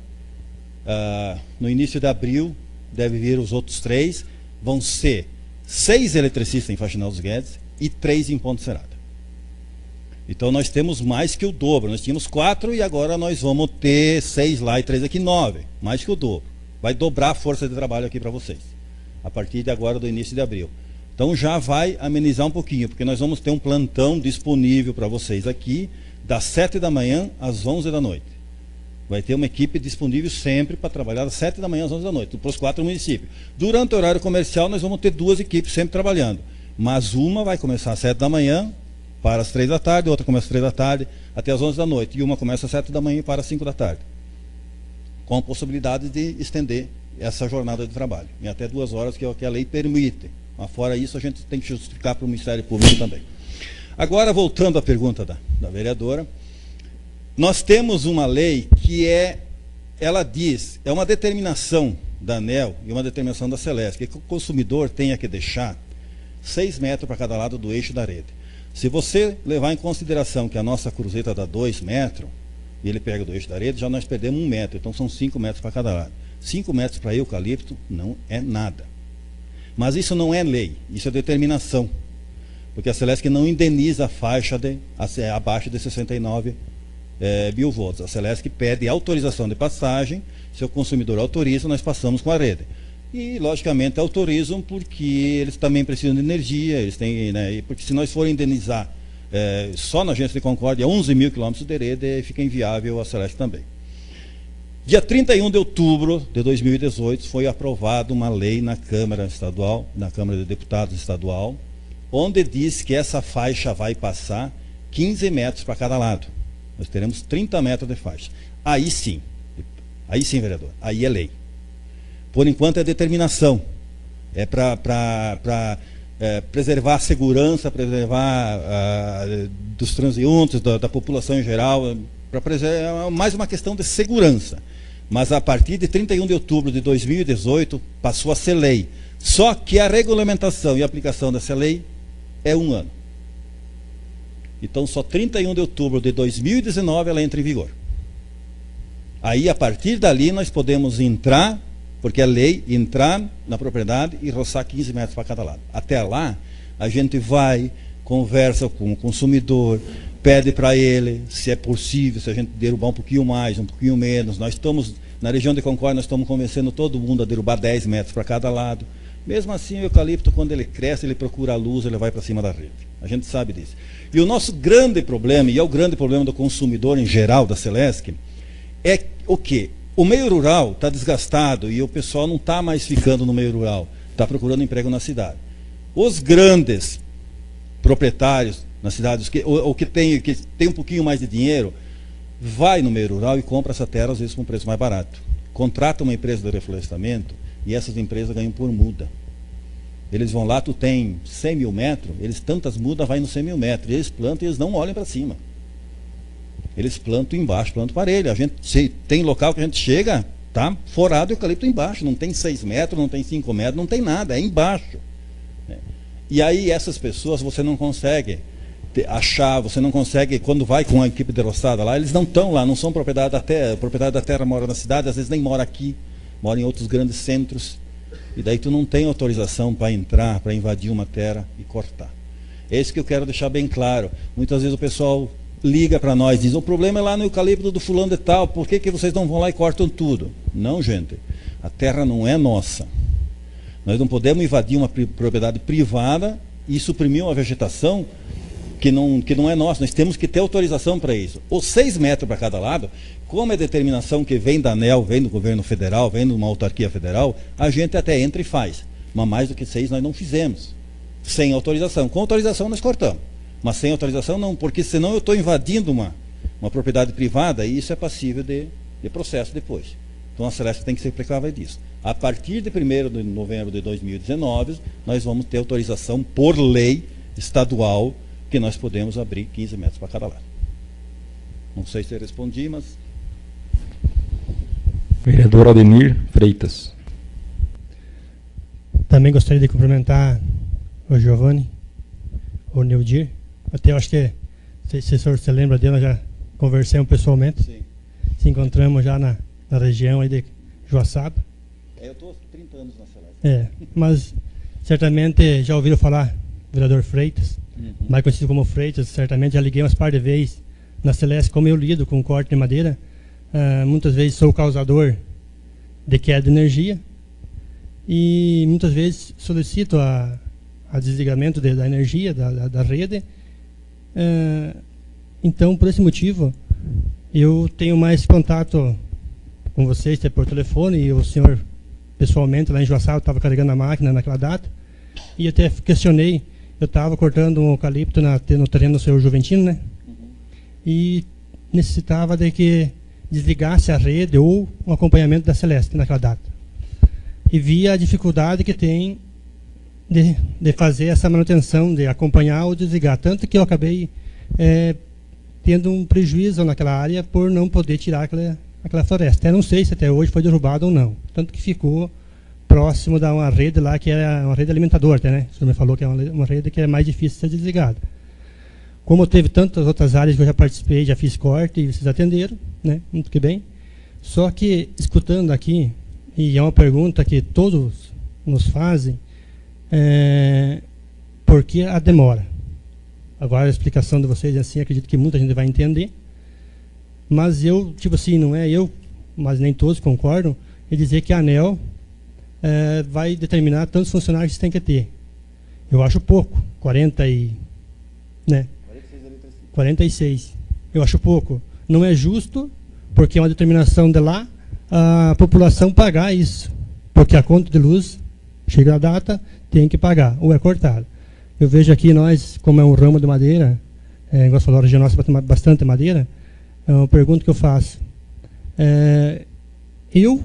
no início de abril, deve vir os outros 3, vão ser 6 eletricistas em Faxinal dos Guedes e 3 em Ponte Serrada. Então nós temos mais que o dobro. Nós tínhamos 4 e agora nós vamos ter 6 lá e 3 aqui, 9. Mais que o dobro. Vai dobrar a força de trabalho aqui para vocês. A partir de agora, do início de abril. Então já vai amenizar um pouquinho, porque nós vamos ter um plantão disponível para vocês aqui, das 7 da manhã às 11 da noite. Vai ter uma equipe disponível sempre para trabalhar das 7 da manhã às 11 da noite, para os 4 municípios. Durante o horário comercial, nós vamos ter 2 equipes sempre trabalhando. Mas uma vai começar às 7 da manhã, para as 3 da tarde, outra começa às 3 da tarde, até às 11 da noite. E uma começa às 7 da manhã e para às 5 da tarde. Com a possibilidade de estender essa jornada de trabalho. Em até 2 horas, que é o que a lei permite. Mas fora isso, a gente tem que justificar para o Ministério Público também. Agora, voltando à pergunta da vereadora, nós temos uma lei que ela diz, é uma determinação da ANEEL e uma determinação da Celesc, que o consumidor tenha que deixar 6 metros para cada lado do eixo da rede. Se você levar em consideração que a nossa cruzeta dá 2 metros, e ele pega do eixo da rede, já nós perdemos 1 metro, então são 5 metros para cada lado. 5 metros para eucalipto não é nada. Mas isso não é lei, isso é determinação. Porque a Celesc não indeniza a faixa abaixo de 69 mil volts. A Celesc pede autorização de passagem, se o consumidor autoriza, nós passamos com a rede. E, logicamente, autorizam porque eles também precisam de energia, eles têm, né, porque se nós formos indenizar só na Agência de Concórdia 11 mil quilômetros de rede, fica inviável a Celesc também. Dia 31 de outubro de 2018 foi aprovada uma lei na Câmara Estadual, na Câmara de Deputados Estadual, onde diz que essa faixa vai passar 15 metros para cada lado. Nós teremos 30 metros de faixa. Aí sim, vereador, aí é lei. Por enquanto é determinação. É para preservar a segurança, preservar dos transeuntes, da população em geral, para preservar mais uma questão de segurança. Mas a partir de 31 de outubro de 2018 passou a ser lei. Só que a regulamentação e a aplicação dessa lei é 1 ano. Então só 31 de outubro de 2019 ela entra em vigor. Aí a partir dali nós podemos entrar, porque é lei, entrar na propriedade e roçar 15 metros para cada lado. Até lá, a gente vai, conversa com o consumidor, pede para ele se é possível, se a gente derrubar um pouquinho mais, um pouquinho menos. Nós estamos, na região de Concórdia, nós estamos convencendo todo mundo a derrubar 10 metros para cada lado. Mesmo assim, o eucalipto, quando ele cresce, ele procura a luz, ele vai para cima da rede. A gente sabe disso. E o nosso grande problema, e é o grande problema do consumidor em geral, da Celesc, é o quê? O meio rural está desgastado e o pessoal não está mais ficando no meio rural, está procurando emprego na cidade. Os grandes proprietários nas cidades, que tem um pouquinho mais de dinheiro, vai no meio rural e compra essa terra, às vezes, com um preço mais barato. Contrata uma empresa de reflorestamento e essas empresas ganham por muda. Eles vão lá, tu tem 100 mil metros, eles tantas mudas, vai nos 100 mil metros. Eles plantam e eles não olham para cima. Eles plantam embaixo, plantam parelho. A gente tem local que a gente chega, tá forado eucalipto embaixo. Não tem 6 metros, não tem 5 metros, não tem nada, é embaixo. E aí essas pessoas você não consegue achar, você não consegue, quando vai com a equipe de roçada lá, eles não estão lá, não são propriedade da terra. A propriedade da terra mora na cidade, às vezes nem mora aqui, mora em outros grandes centros. E daí tu não tem autorização para entrar, para invadir uma terra e cortar. É isso que eu quero deixar bem claro. Muitas vezes o pessoal liga para nós e diz, o problema é lá no eucalipto do fulano de tal, por que vocês não vão lá e cortam tudo? Não, gente, a terra não é nossa. Nós não podemos invadir uma propriedade privada e suprimir uma vegetação que não é nossa. Nós temos que ter autorização para isso. Os 6 metros para cada lado, como é determinação que vem da ANEEL, vem do governo federal, vem de uma autarquia federal, a gente até entra e faz. Mas mais do que 6 nós não fizemos. sem autorização. Com autorização nós cortamos, mas sem autorização não, porque senão eu estou invadindo uma propriedade privada e isso é passível de processo depois. Então a Celesc tem que ser precável disso. A partir de 1º de novembro de 2019, nós vamos ter autorização por lei estadual que nós podemos abrir 15 metros para cada lado. Não sei se eu respondi, mas... Vereador Aldemir Freitas. Também gostaria de cumprimentar o Giovanni, o Neudir. Até eu acho que, se o senhor se lembra dele, nós já conversamos pessoalmente. Sim. Se encontramos já na região aí de Joaçaba. Eu estou 30 anos na Celesc. Mas certamente já ouviram falar, vereador Freitas, mais conhecido como Freitas, certamente já liguei umas par de vezes na Celesc, como eu lido com corte de madeira. Muitas vezes sou causador de queda de energia e muitas vezes solicito a desligamento da energia, da rede. Então, por esse motivo, eu tenho mais contato com vocês, até por telefone, e o senhor pessoalmente lá em Joaçaba estava carregando a máquina naquela data, e até questionei, eu estava cortando um eucalipto no terreno do senhor Juventino, né? E necessitava de que desligasse a rede ou um acompanhamento da Celesc naquela data. E via a dificuldade que tem de fazer essa manutenção, de acompanhar ou desligar. Tanto que eu acabei tendo um prejuízo naquela área por não poder tirar aquela floresta. Eu não sei se até hoje foi derrubado ou não. Tanto que ficou próximo da uma rede lá, que é uma rede alimentadora, até, né? O senhor me falou que é uma rede que é mais difícil de ser desligada. Como teve tantas outras áreas que eu já participei, já fiz corte, e vocês atenderam, né? Muito que bem. Só que, escutando aqui, e é uma pergunta que todos nos fazem, por que a demora? Agora a explicação de vocês, assim, acredito que muita gente vai entender. Mas eu, tipo assim, não é eu, mas nem todos concordam, em dizer que a ANEEL vai determinar tantos funcionários que tem que ter. Eu acho pouco, 46. Eu acho pouco. Não é justo, porque é uma determinação de lá, a população pagar isso. Porque a conta de luz, chega a data, tem que pagar, ou é cortado. Eu vejo aqui nós, como é um ramo de madeira, igual você falou, a região nossa bate bastante madeira, é uma pergunta que eu faço. Eu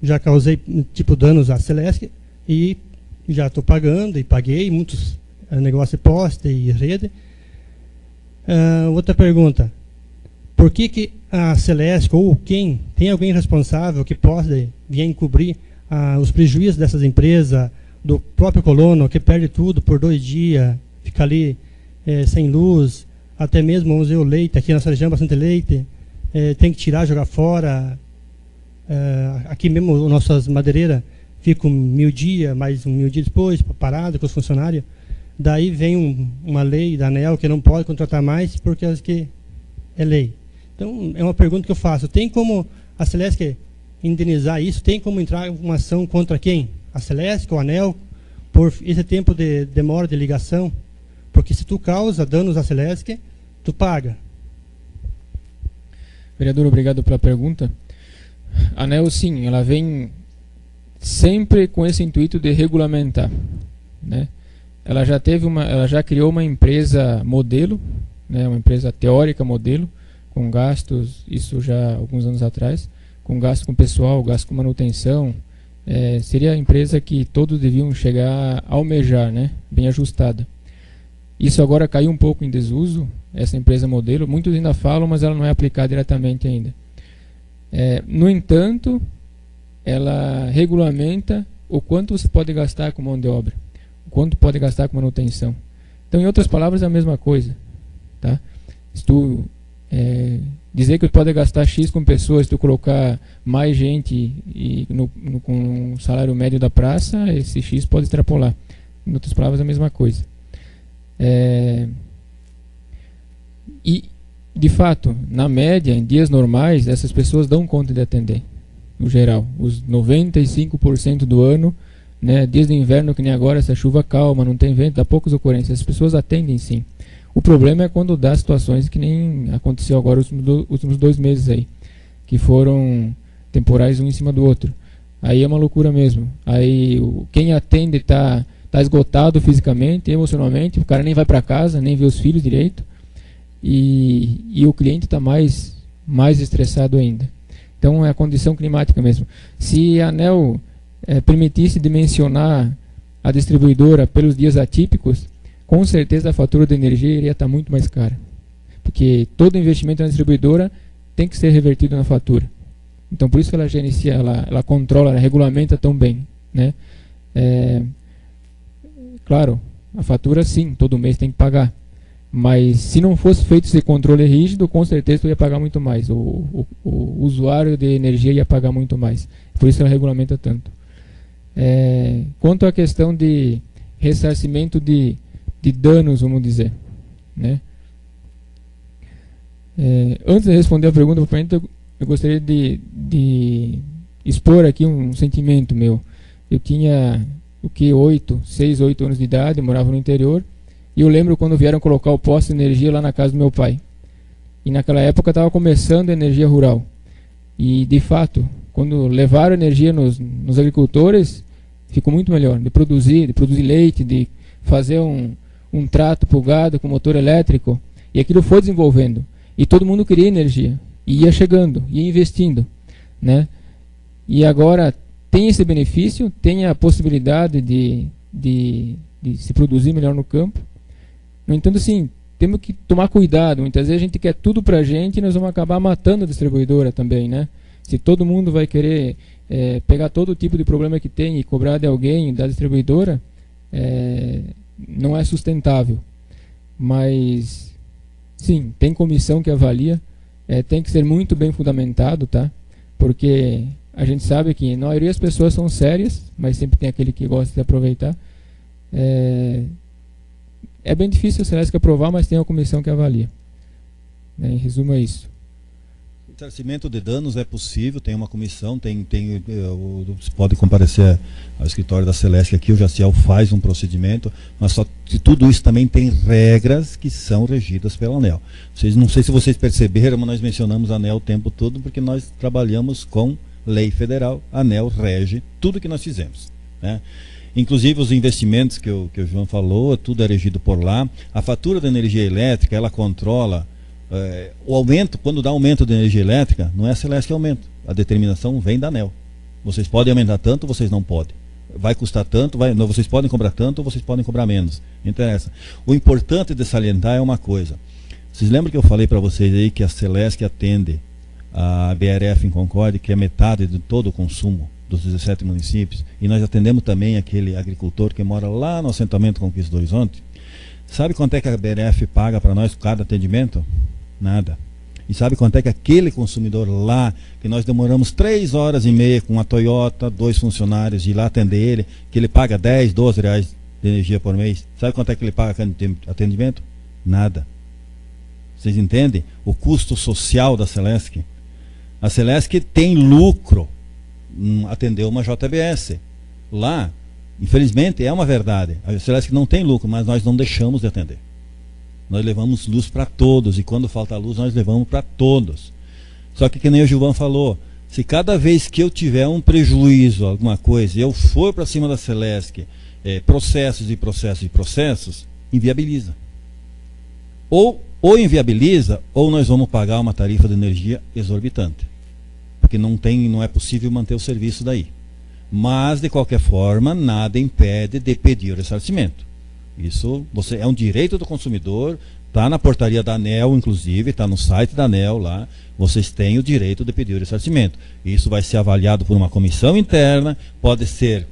já causei tipo danos à Celesc e já estou pagando e paguei muitos negócios de poste e rede. Outra pergunta. Por que a Celesc ou quem tem alguém responsável que possa vir encobrir os prejuízos dessas empresas, do próprio colono que perde tudo por 2 dias, fica ali sem luz, até mesmo, vamos dizer, o leite, aqui na nossa região bastante leite, tem que tirar, jogar fora. Aqui mesmo nossas madeireiras ficam 1000 dias, mais 1000 dias depois, parado com os funcionários. Daí vem uma lei da ANEEL que não pode contratar mais porque que é lei. Então, é uma pergunta que eu faço. Tem como a Celesc indenizar isso? Tem como entrar uma ação contra quem? A Celesc ou a ANEEL por esse tempo de demora de ligação? Porque se tu causa danos à Celesc, tu paga. Vereador, obrigado pela pergunta. A ANEEL, sim, ela vem sempre com esse intuito de regulamentar, né? Ela já criou uma empresa modelo, né, uma empresa teórica modelo, com gastos, isso já há alguns anos atrás, com gasto com pessoal, gasto com manutenção. Seria a empresa que todos deviam chegar a almejar, né, bem ajustada. Isso agora caiu um pouco em desuso, essa empresa modelo. Muitos ainda falam, mas ela não é aplicada diretamente ainda. No entanto, ela regulamenta o quanto você pode gastar com mão de obra, o quanto pode gastar com manutenção. Então, em outras palavras, é a mesma coisa. Tá? Se tu dizer que tu pode gastar X com pessoas, se tu colocar mais gente com o salário médio da praça, esse X pode extrapolar. Em outras palavras, é a mesma coisa. E, de fato, na média, em dias normais, essas pessoas dão conta de atender, no geral. Os 95% do ano, né, dias de inverno, que nem agora, essa chuva calma, não tem vento, dá poucas ocorrências. As pessoas atendem, sim. O problema é quando dá situações que nem aconteceu agora os últimos 2 meses aí, que foram temporais um em cima do outro. Aí é uma loucura mesmo. Aí quem atende tá está esgotado fisicamente, emocionalmente, o cara nem vai para casa, nem vê os filhos direito, e o cliente está mais estressado ainda. Então é a condição climática mesmo. Se a ANEEL permitisse dimensionar a distribuidora pelos dias atípicos, com certeza a fatura de energia iria estar muito mais cara. Porque todo investimento na distribuidora tem que ser revertido na fatura. Então por isso que ela gerencia, ela controla, ela regulamenta tão bem, né? Claro, a fatura sim, todo mês tem que pagar. Mas se não fosse feito esse controle rígido, com certeza eu ia pagar muito mais. O usuário de energia ia pagar muito mais. Por isso ela regulamenta tanto. Quanto à questão de ressarcimento de danos, vamos dizer, né? Antes de responder a pergunta, eu gostaria de expor aqui um sentimento meu. Eu tinha 6, 8 anos de idade, eu morava no interior, e eu lembro quando vieram colocar o poste de energia lá na casa do meu pai. E naquela época estava começando a energia rural. E de fato, quando levaram energia nos agricultores, ficou muito melhor. De produzir leite, de fazer um trato para o gado com motor elétrico. E aquilo foi desenvolvendo. E todo mundo queria energia. E ia chegando, ia investindo, né? E agora tem esse benefício, tem a possibilidade de se produzir melhor no campo. No entanto, sim, temos que tomar cuidado. Muitas vezes a gente quer tudo para a gente e nós vamos acabar matando a distribuidora também, né? Se todo mundo vai querer pegar todo tipo de problema que tem e cobrar de alguém, da distribuidora, não é sustentável. Mas, sim, tem comissão que avalia, tem que ser muito bem fundamentado, tá? Porque a gente sabe que a maioria das pessoas são sérias, mas sempre tem aquele que gosta de aproveitar. É bem difícil a Celesc aprovar, mas tem uma comissão que avalia. Em resumo, é isso. O ressarcimento de danos é possível, tem uma comissão, você pode comparecer ao escritório da Celesc aqui, o Jaciel faz um procedimento, mas só que tudo isso também tem regras que são regidas pela ANEEL. Não sei se vocês perceberam, mas nós mencionamos a ANEEL o tempo todo, porque nós trabalhamos com lei federal, a ANEEL rege tudo que nós fizemos, né? Inclusive os investimentos que o João falou, tudo é regido por lá. A fatura da energia elétrica, ela controla o aumento. Quando dá aumento de energia elétrica, não é a Celesc que aumenta, a determinação vem da ANEEL. Vocês podem aumentar tanto, vocês não podem. Vai custar tanto, vocês podem cobrar tanto ou vocês podem cobrar menos. Não interessa. O importante de salientar é uma coisa. Vocês lembram que eu falei para vocês aí que a Celesc atende a BRF em Concórdia, que é metade de todo o consumo dos 17 municípios, e nós atendemos também aquele agricultor que mora lá no assentamento Conquista do Horizonte. Sabe quanto é que a BRF paga para nós cada atendimento? Nada. E sabe quanto é que aquele consumidor lá, que nós demoramos 3 horas e meia com a Toyota, 2 funcionários, de ir lá atender ele, que ele paga 10, 12 reais de energia por mês, sabe quanto é que ele paga cada atendimento? Nada. Vocês entendem o custo social da Celesc? A Celesc tem lucro atendeu uma JBS. Lá, infelizmente, é uma verdade. A Celesc não tem lucro, mas nós não deixamos de atender. Nós levamos luz para todos, e quando falta luz, nós levamos para todos. Só que nem o Gilvan falou, se cada vez que eu tiver um prejuízo, alguma coisa, eu for para cima da Celesc, processos, inviabiliza. Ou inviabiliza, ou nós vamos pagar uma tarifa de energia exorbitante. Porque não é possível manter o serviço daí. Mas, de qualquer forma, nada impede de pedir o ressarcimento. Isso é um direito do consumidor, está na portaria da ANEEL, inclusive, está no site da ANEEL lá, vocês têm o direito de pedir o ressarcimento. Isso vai ser avaliado por uma comissão interna, pode ser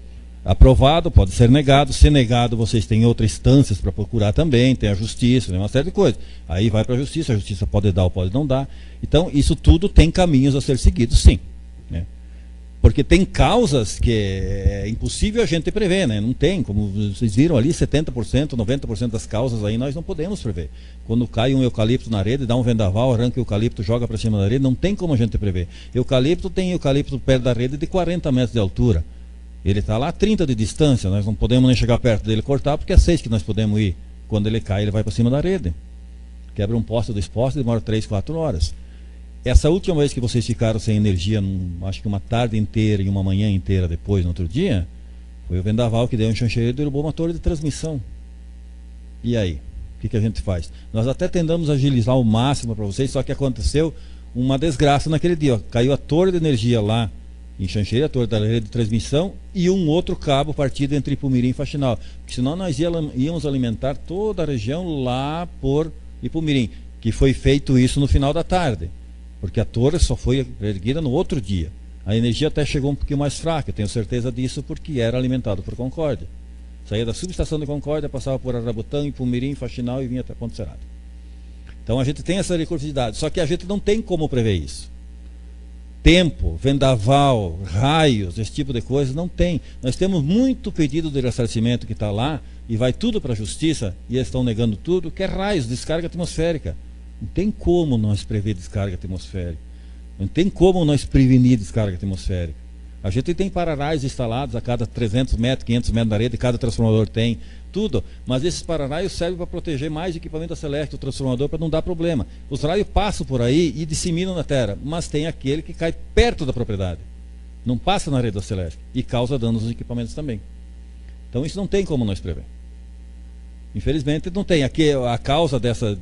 aprovado, pode ser negado. Se negado, vocês têm outras instâncias para procurar também, tem a justiça, tem uma série de coisas. Aí vai para a justiça pode dar ou pode não dar. Então, isso tudo tem caminhos a ser seguidos, sim. Né? Porque tem causas que é impossível a gente prever, né? Não tem, como vocês viram ali, 70%, 90% das causas aí nós não podemos prever. Quando cai um eucalipto na rede, dá um vendaval, arranca o eucalipto, joga para cima da rede, não tem como a gente prever. Tem eucalipto perto da rede de 40 metros de altura. Ele está lá a 30 de distância, nós não podemos nem chegar perto dele e cortar, porque é 6 que nós podemos ir. Quando ele cai, ele vai para cima da rede. Quebra um poste, 2 postes, demora 3, 4 horas. Essa última vez que vocês ficaram sem energia, acho que uma tarde inteira e uma manhã inteira depois, no outro dia, Foi o vendaval que deu um chancheiro e derrubou uma torre de transmissão. E aí? O que a gente faz? Nós até tentamos agilizar ao máximo para vocês, só que aconteceu uma desgraça naquele dia. Ó. Caiu a torre de energia lá em Xanxerê, a torre da rede de transmissão, e um outro cabo partido entre Ipumirim e Faxinal. Porque senão nós íamos alimentar toda a região lá por Ipumirim, que foi feito isso no final da tarde. Porque a torre só foi erguida no outro dia. A energia até chegou um pouquinho mais fraca, eu tenho certeza disso, porque era alimentado por Concórdia. Saía da subestação de Concórdia, passava por Arabutã, Ipumirim, Faxinal e vinha até Ponte Serrada. Então a gente tem essa recursividade, só que a gente não tem como prever isso. Tempo, vendaval, raios, esse tipo de coisa, não tem. Nós temos muito pedido de ressarcimento que está lá, e vai tudo para a justiça, e eles estão negando tudo, que é raios, descarga atmosférica. Não tem como nós prever descarga atmosférica. Não tem como nós prevenir descarga atmosférica. A gente tem para-raios instalados a cada 300 metros, 500 metros da rede, cada transformador tem, tudo. Mas esses para-raios servem para proteger mais o equipamento da Celesc, o transformador, para não dar problema. Os raios passam por aí e disseminam na terra, mas tem aquele que cai perto da propriedade. Não passa na rede da Celesc e causa danos aos equipamentos também. Então isso não tem como nós prever. Infelizmente não tem. Aqui a causa dessa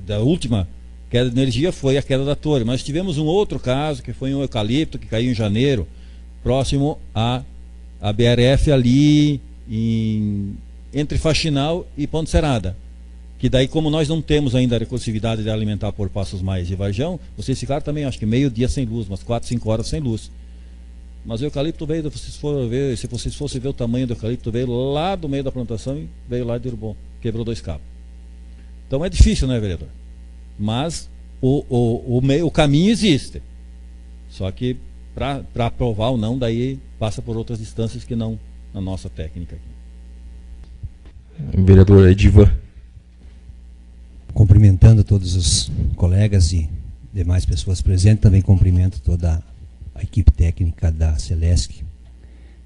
da última queda de energia foi a queda da torre, mas tivemos um outro caso que foi um eucalipto que caiu em janeiro, próximo à BRF ali entre Faxinal e Ponte Serrada, que daí, como nós não temos ainda a recursividade de alimentar por Passos Mais e Varjão, vocês ficaram também, acho que meio dia sem luz, umas 4, 5 horas sem luz. Mas o eucalipto veio, se vocês fossem ver o tamanho do eucalipto, veio lá do meio da plantação e veio lá e derrubou, quebrou 2 cabos. Então é difícil, né, vereador? Mas o caminho existe. Só que para aprovar ou não, daí passa por outras instâncias que não na nossa técnica aqui. Vereador Edivan. Cumprimentando todos os colegas e demais pessoas presentes, também cumprimento toda a equipe técnica da Celesc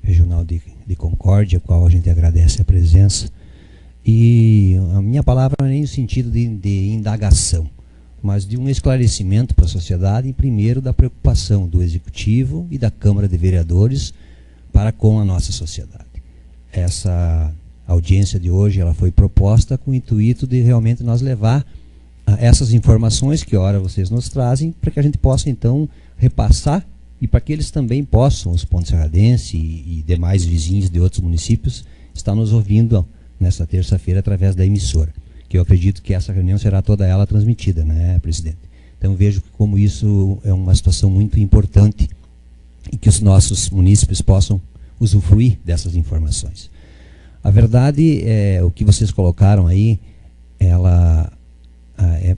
Regional de Concórdia, a qual a gente agradece a presença. E a minha palavra não é nem no sentido de indagação, mas de um esclarecimento para a sociedade, em primeiro da preocupação do Executivo e da Câmara de Vereadores para com a nossa sociedade. Essa audiência de hoje ela foi proposta com o intuito de realmente nós levar essas informações que ora vocês nos trazem, para que a gente possa então repassar e para que eles também possam, os pontes-serradenses e demais vizinhos de outros municípios, estar nos ouvindo nesta terça-feira através da emissora, que eu acredito que essa reunião será toda ela transmitida, né, presidente? Então vejo que como isso é uma situação muito importante e que os nossos munícipes possam usufruir dessas informações. A verdade é, o que vocês colocaram aí, ela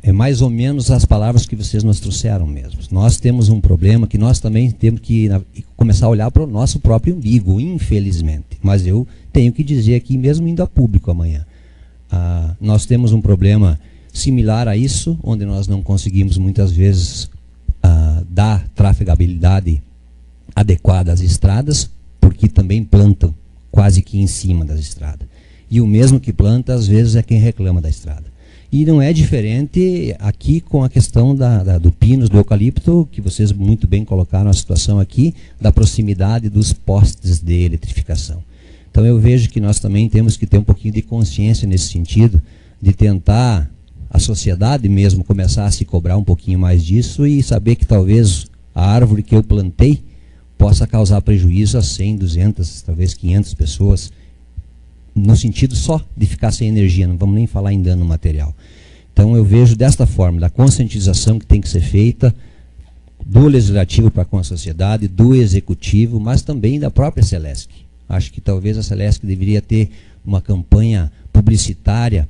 é mais ou menos as palavras que vocês nos trouxeram mesmo. Nós temos um problema que nós também temos que começar a olhar para o nosso próprio umbigo, infelizmente. Mas eu tenho que dizer aqui, mesmo indo a público amanhã, nós temos um problema similar a isso, onde nós não conseguimos muitas vezes dar trafegabilidade adequada às estradas, porque também plantam quase que em cima das estradas. E o mesmo que planta, às vezes, é quem reclama da estrada. E não é diferente aqui com a questão do pinus, do eucalipto, que vocês muito bem colocaram a situação aqui, da proximidade dos postes de eletrificação. Então eu vejo que nós também temos que ter um pouquinho de consciência nesse sentido, de tentar a sociedade mesmo começar a se cobrar um pouquinho mais disso e saber que talvez a árvore que eu plantei possa causar prejuízo a 100, 200, talvez 500 pessoas, no sentido só de ficar sem energia, não vamos nem falar em dano material. Então eu vejo desta forma, da conscientização que tem que ser feita, do legislativo para com a sociedade, do executivo, mas também da própria Celesc. Acho que talvez a Celesc deveria ter uma campanha publicitária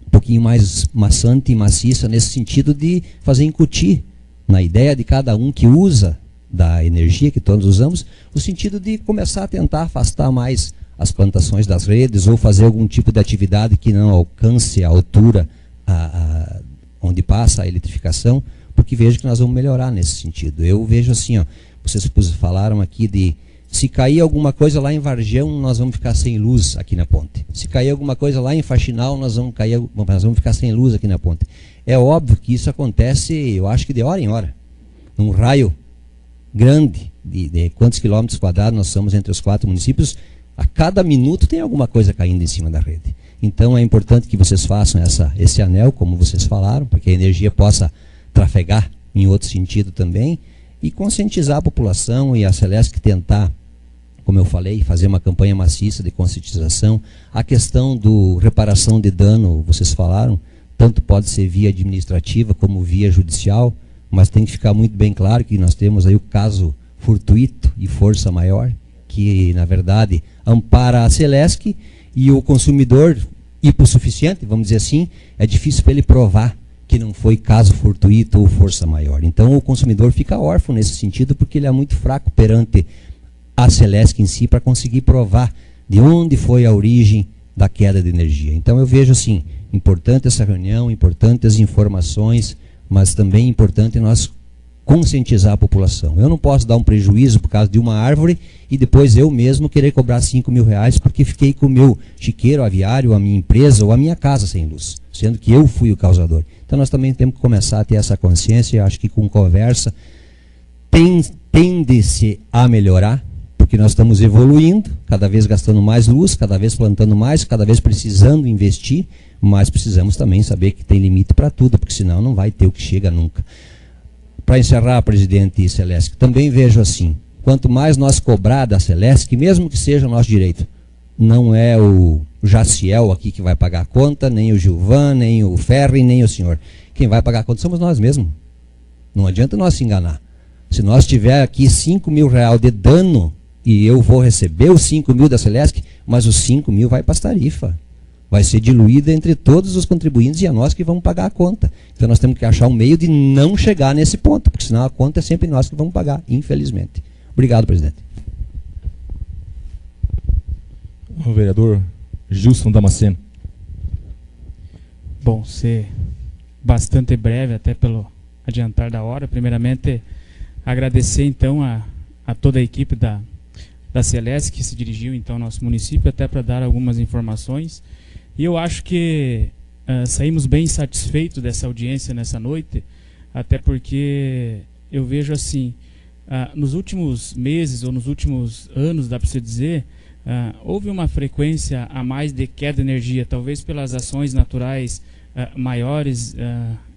um pouquinho mais maçante e maciça, nesse sentido de fazer incutir na ideia de cada um que usa da energia que todos usamos, o sentido de começar a tentar afastar mais as plantações das redes ou fazer algum tipo de atividade que não alcance a altura onde passa a eletrificação, porque vejo que nós vamos melhorar nesse sentido. Eu vejo assim, ó, vocês falaram aqui de se cair alguma coisa lá em Varjão, nós vamos ficar sem luz aqui na ponte. Se cair alguma coisa lá em Faxinal, nós vamos ficar sem luz aqui na ponte. É óbvio que isso acontece, eu acho que de hora em hora. Um raio grande de quantos quilômetros quadrados nós somos entre os 4 municípios, a cada minuto tem alguma coisa caindo em cima da rede. Então é importante que vocês façam esse anel, como vocês falaram, para que a energia possa trafegar em outro sentido também, e conscientizar a população e a Celesc tentar, como eu falei, fazer uma campanha maciça de conscientização. A questão do reparação de dano, vocês falaram, tanto pode ser via administrativa como via judicial, mas tem que ficar muito bem claro que nós temos aí o caso fortuito e força maior, que na verdade ampara a Celesc, e o consumidor hipossuficiente, vamos dizer assim, é difícil para ele provar que não foi caso fortuito ou força maior. Então o consumidor fica órfão nesse sentido, porque ele é muito fraco perante a Celesc em si para conseguir provar de onde foi a origem da queda de energia. Então eu vejo assim, importante essa reunião, importante as informações, mas também importante nós conscientizar a população. Eu não posso dar um prejuízo por causa de uma árvore e depois eu mesmo querer cobrar 5 mil reais porque fiquei com o meu chiqueiro aviário, a minha empresa ou a minha casa sem luz, sendo que eu fui o causador. Então nós também temos que começar a ter essa consciência. Eu acho que com conversa tende-se a melhorar, porque nós estamos evoluindo, cada vez gastando mais luz, cada vez plantando mais, cada vez precisando investir, mas precisamos também saber que tem limite para tudo, porque senão não vai ter o que chega nunca. Para encerrar, presidente e Celesc, também vejo assim, quanto mais nós cobrar da Celesc, mesmo que seja nosso direito, não é o Jaciel aqui que vai pagar a conta, nem o Gilvan, nem o Ferri, nem o senhor. Quem vai pagar a conta somos nós mesmos. Não adianta nós se enganar. Se nós tiver aqui 5 mil reais de dano e eu vou receber os 5 mil da Celesc, mas os 5 mil vai para as tarifas. Vai ser diluída entre todos os contribuintes e a nós que vamos pagar a conta. Então nós temos que achar um meio de não chegar nesse ponto, porque senão a conta é sempre nós que vamos pagar, infelizmente. Obrigado, presidente. O vereador Gilson Damasceno. Bom, ser bastante breve, até pelo adiantar da hora. Primeiramente, agradecer então a toda a equipe da Celesc que se dirigiu então ao nosso município, até para dar algumas informações. E eu acho que saímos bem satisfeitos dessa audiência nessa noite, até porque eu vejo assim, nos últimos meses ou nos últimos anos, dá para se dizer, houve uma frequência a mais de queda de energia, talvez pelas ações naturais maiores,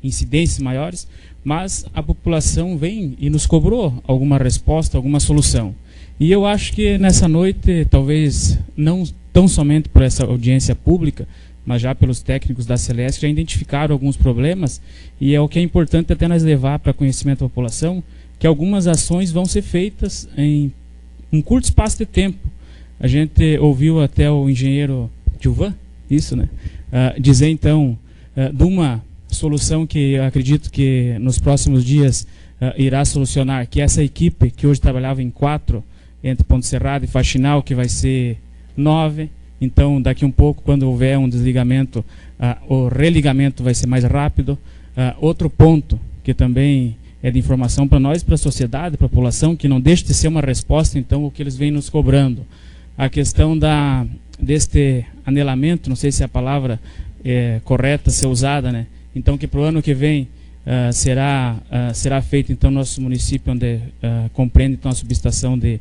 incidências maiores, mas a população vem e nos cobrou alguma resposta, alguma solução. E eu acho que nessa noite, talvez não tão somente por essa audiência pública, mas já pelos técnicos da Celesc, já identificaram alguns problemas, e é o que é importante até nós levar para conhecimento da população, que algumas ações vão ser feitas em um curto espaço de tempo. A gente ouviu até o engenheiro Gilvan, isso, né? Dizer então de uma solução que eu acredito que nos próximos dias irá solucionar, que essa equipe que hoje trabalhava em 4, entre Ponte Serrada e Faxinal, que vai ser 9, então daqui um pouco, quando houver um desligamento, o religamento vai ser mais rápido. Outro ponto que também é de informação para nós, para a sociedade, para a população, que não deixa de ser uma resposta então o que eles vêm nos cobrando, a questão deste anelamento, não sei se a palavra é correta ser usada, né? Então que para o ano que vem será feito então nosso município, onde compreende então a subestação de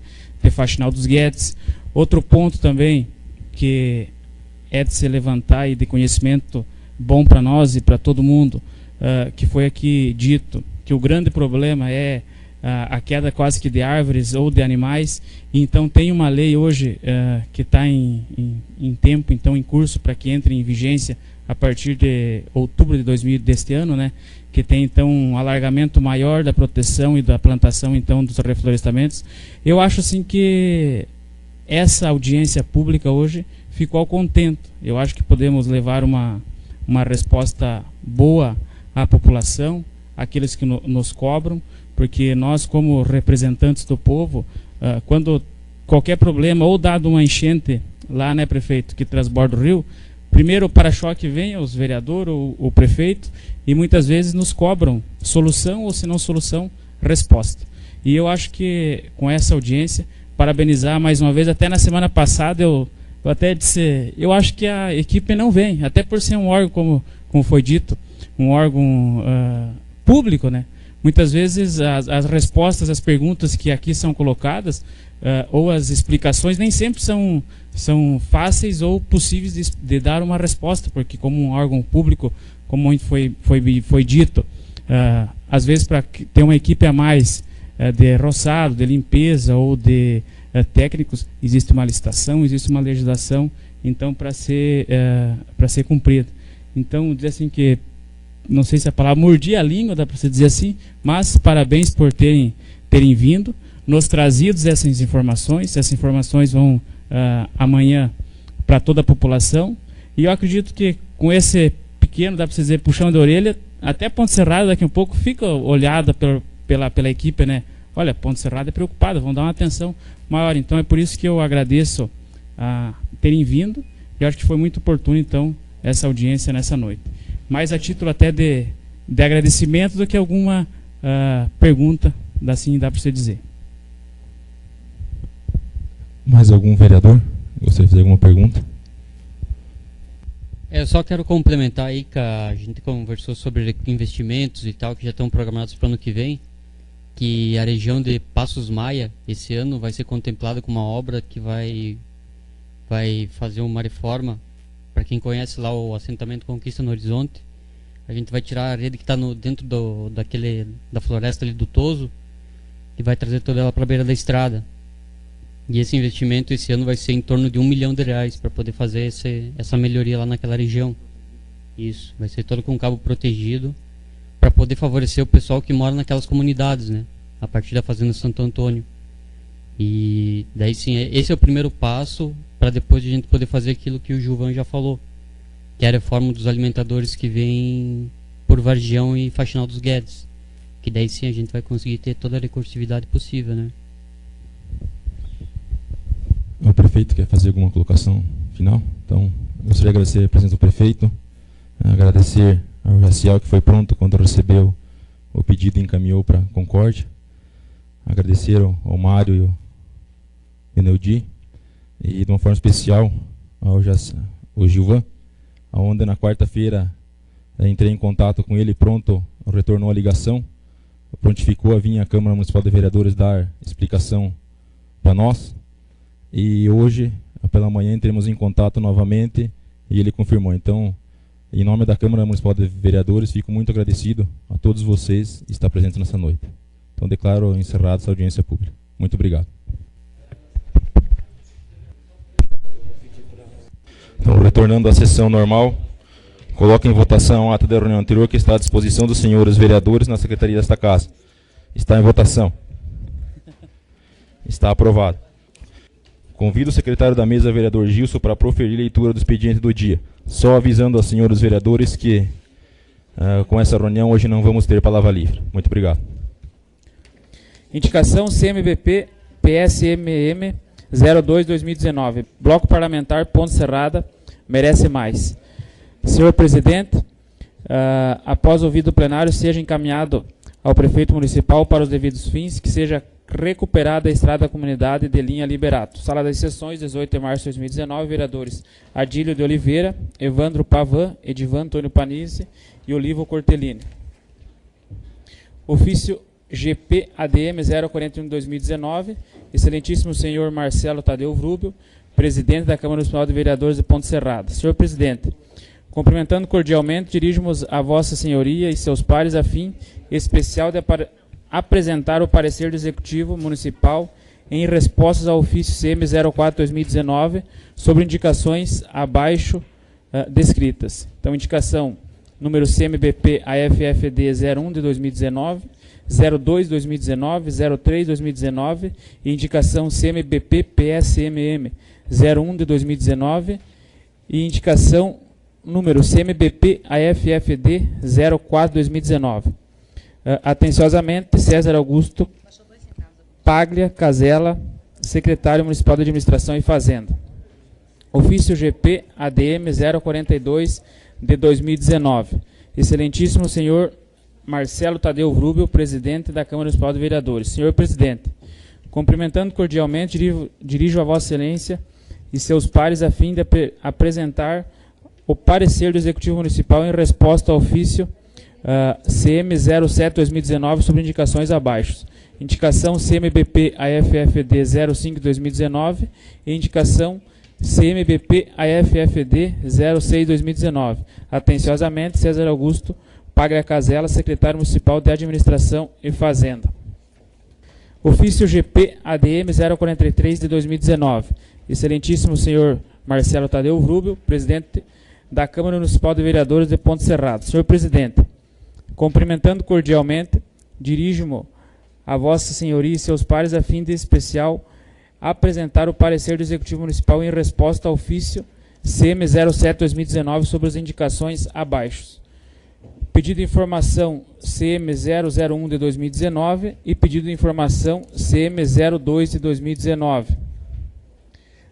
Faxinal dos Guedes. Outro ponto também que é de se levantar e de conhecimento bom para nós e para todo mundo, que foi aqui dito, que o grande problema é a queda quase que de árvores ou de animais. E então tem uma lei hoje que está em tempo, então em curso, para que entre em vigência a partir de outubro de 2000 deste ano, né, que tem então um alargamento maior da proteção e da plantação então dos reflorestamentos. Eu acho assim que essa audiência pública hoje ficou ao contento. Eu acho que podemos levar uma resposta boa à população, àqueles que nos cobram, porque nós, como representantes do povo, quando qualquer problema, ou dado uma enchente lá, né, prefeito, que transborda o rio, primeiro o para-choque vem aos vereadores ou o prefeito, e muitas vezes nos cobram solução, ou se não solução, resposta. E eu acho que com essa audiência, parabenizar mais uma vez, até na semana passada eu até disse, eu acho que a equipe não vem, até por ser um órgão, como foi dito, um órgão público, né? muitas vezes as respostas às perguntas que aqui são colocadas, ou as explicações, nem sempre são fáceis ou possíveis de dar uma resposta, porque como um órgão público, como foi dito, às vezes para ter uma equipe a mais de roçado, de limpeza ou de técnicos, existe uma licitação, existe uma legislação, então para ser cumprida. Então, dizer assim que, não sei se a palavra mordi a língua, dá para você dizer assim, mas parabéns por terem vindo, nos trazido essas informações vão amanhã para toda a população, e eu acredito que com esse pequeno, dá para você dizer, puxão de orelha, até Ponte Serrada daqui a um pouco fica olhada pela equipe, né? Olha, Ponte Serrada é preocupada, vão dar uma atenção maior. Então é por isso que eu agradeço a terem vindo, e acho que foi muito oportuno então essa audiência nessa noite. Mais a título até de agradecimento do que alguma pergunta, assim dá para você dizer. Mais algum vereador gostaria de fazer alguma pergunta? Eu só quero complementar aí que a gente conversou sobre investimentos e tal, que já estão programados para o ano que vem, que a região de Passos Maia, esse ano, vai ser contemplada com uma obra que vai fazer uma reforma. Para quem conhece lá o assentamento Conquista no Horizonte, a gente vai tirar a rede que está dentro da floresta ali do Toso e vai trazer toda ela para a beira da estrada. E esse investimento esse ano vai ser em torno de R$1 milhão para poder fazer essa melhoria lá naquela região. Isso, vai ser todo com cabo protegido para poder favorecer o pessoal que mora naquelas comunidades, né? A partir da Fazenda Santo Antônio. E daí sim, esse é o primeiro passo para depois a gente poder fazer aquilo que o Gilvan já falou, que é a reforma dos alimentadores que vem por Vargião e Faxinal dos Guedes. Que daí sim a gente vai conseguir ter toda a recursividade possível, né? O prefeito quer fazer alguma colocação final? Então, eu gostaria de agradecer a presença do prefeito, agradecer ao Jaciel, que foi pronto quando recebeu o pedido e encaminhou para a Concórdia, agradecer ao Mário e ao Neudi, e de uma forma especial ao Gilvan, onde na quarta-feira entrei em contato com ele, pronto, retornou a ligação, prontificou a vir à Câmara Municipal de Vereadores dar explicação para nós. E hoje, pela manhã, entremos em contato novamente e ele confirmou. Então, em nome da Câmara Municipal de Vereadores, fico muito agradecido a todos vocês estar presentes nessa noite. Então, declaro encerrada essa audiência pública. Muito obrigado. Então, retornando à sessão normal, coloco em votação a ata da reunião anterior que está à disposição dos senhores vereadores na secretaria desta casa. Está em votação. Está aprovado. Convido o secretário da mesa, vereador Gilson, para proferir leitura do expediente do dia. Só avisando aos senhores vereadores que com essa reunião hoje não vamos ter palavra livre. Muito obrigado. Indicação CMBP PSMM 02-2019. Bloco Parlamentar Ponte Serrada merece mais. Senhor presidente, após ouvido o plenário, seja encaminhado ao prefeito municipal para os devidos fins, que seja recuperada a estrada da comunidade de linha Liberato. Sala das sessões, 18 de março de 2019, vereadores Adílio de Oliveira, Evandro Pavan, Edivan Antônio Panizzi e Olivo Cortellini. Ofício GP ADM 041 de 2019, excelentíssimo senhor Marcelo Tadeu Vrúbio, presidente da Câmara Municipal de Vereadores de Ponte Serrada. Senhor presidente, cumprimentando cordialmente, dirigimos a vossa senhoria e seus pares a fim especial de apresentar o parecer do Executivo Municipal em respostas ao ofício CM 04-2019 sobre indicações abaixo descritas. Então, indicação número CMBP AFFD 01 de 2019, 02-2019, 03-2019 e indicação CMBP PSMM 01 de 2019 e indicação número CMBP AFFD 04-2019. Atenciosamente, César Augusto Paglia Casella, secretário municipal de Administração e Fazenda. Ofício GP ADM 042 de 2019. Excelentíssimo senhor Marcelo Tadeu Vrúbio, presidente da Câmara Municipal de Vereadores. Senhor presidente, cumprimentando cordialmente, dirijo a vossa excelência e seus pares a fim de apresentar o parecer do Executivo Municipal em resposta ao ofício CM 07-2019 sobre indicações abaixo. Indicação CMBP AFFD 05-2019 e indicação CMBP AFFD 06-2019. Atenciosamente, César Augusto Paglia Casella, secretário municipal de Administração e Fazenda. Ofício GP ADM 043 de 2019. Excelentíssimo senhor Marcelo Tadeu Vrubel, presidente da Câmara Municipal de Vereadores de Ponte Serrada. Senhor presidente, cumprimentando cordialmente, dirijo-me a Vossa Senhoria e seus pares a fim de especial apresentar o parecer do Executivo Municipal em resposta ao ofício CM 07-2019 sobre as indicações abaixo. Pedido de informação CM 001 de 2019 e pedido de informação CM 02 de 2019.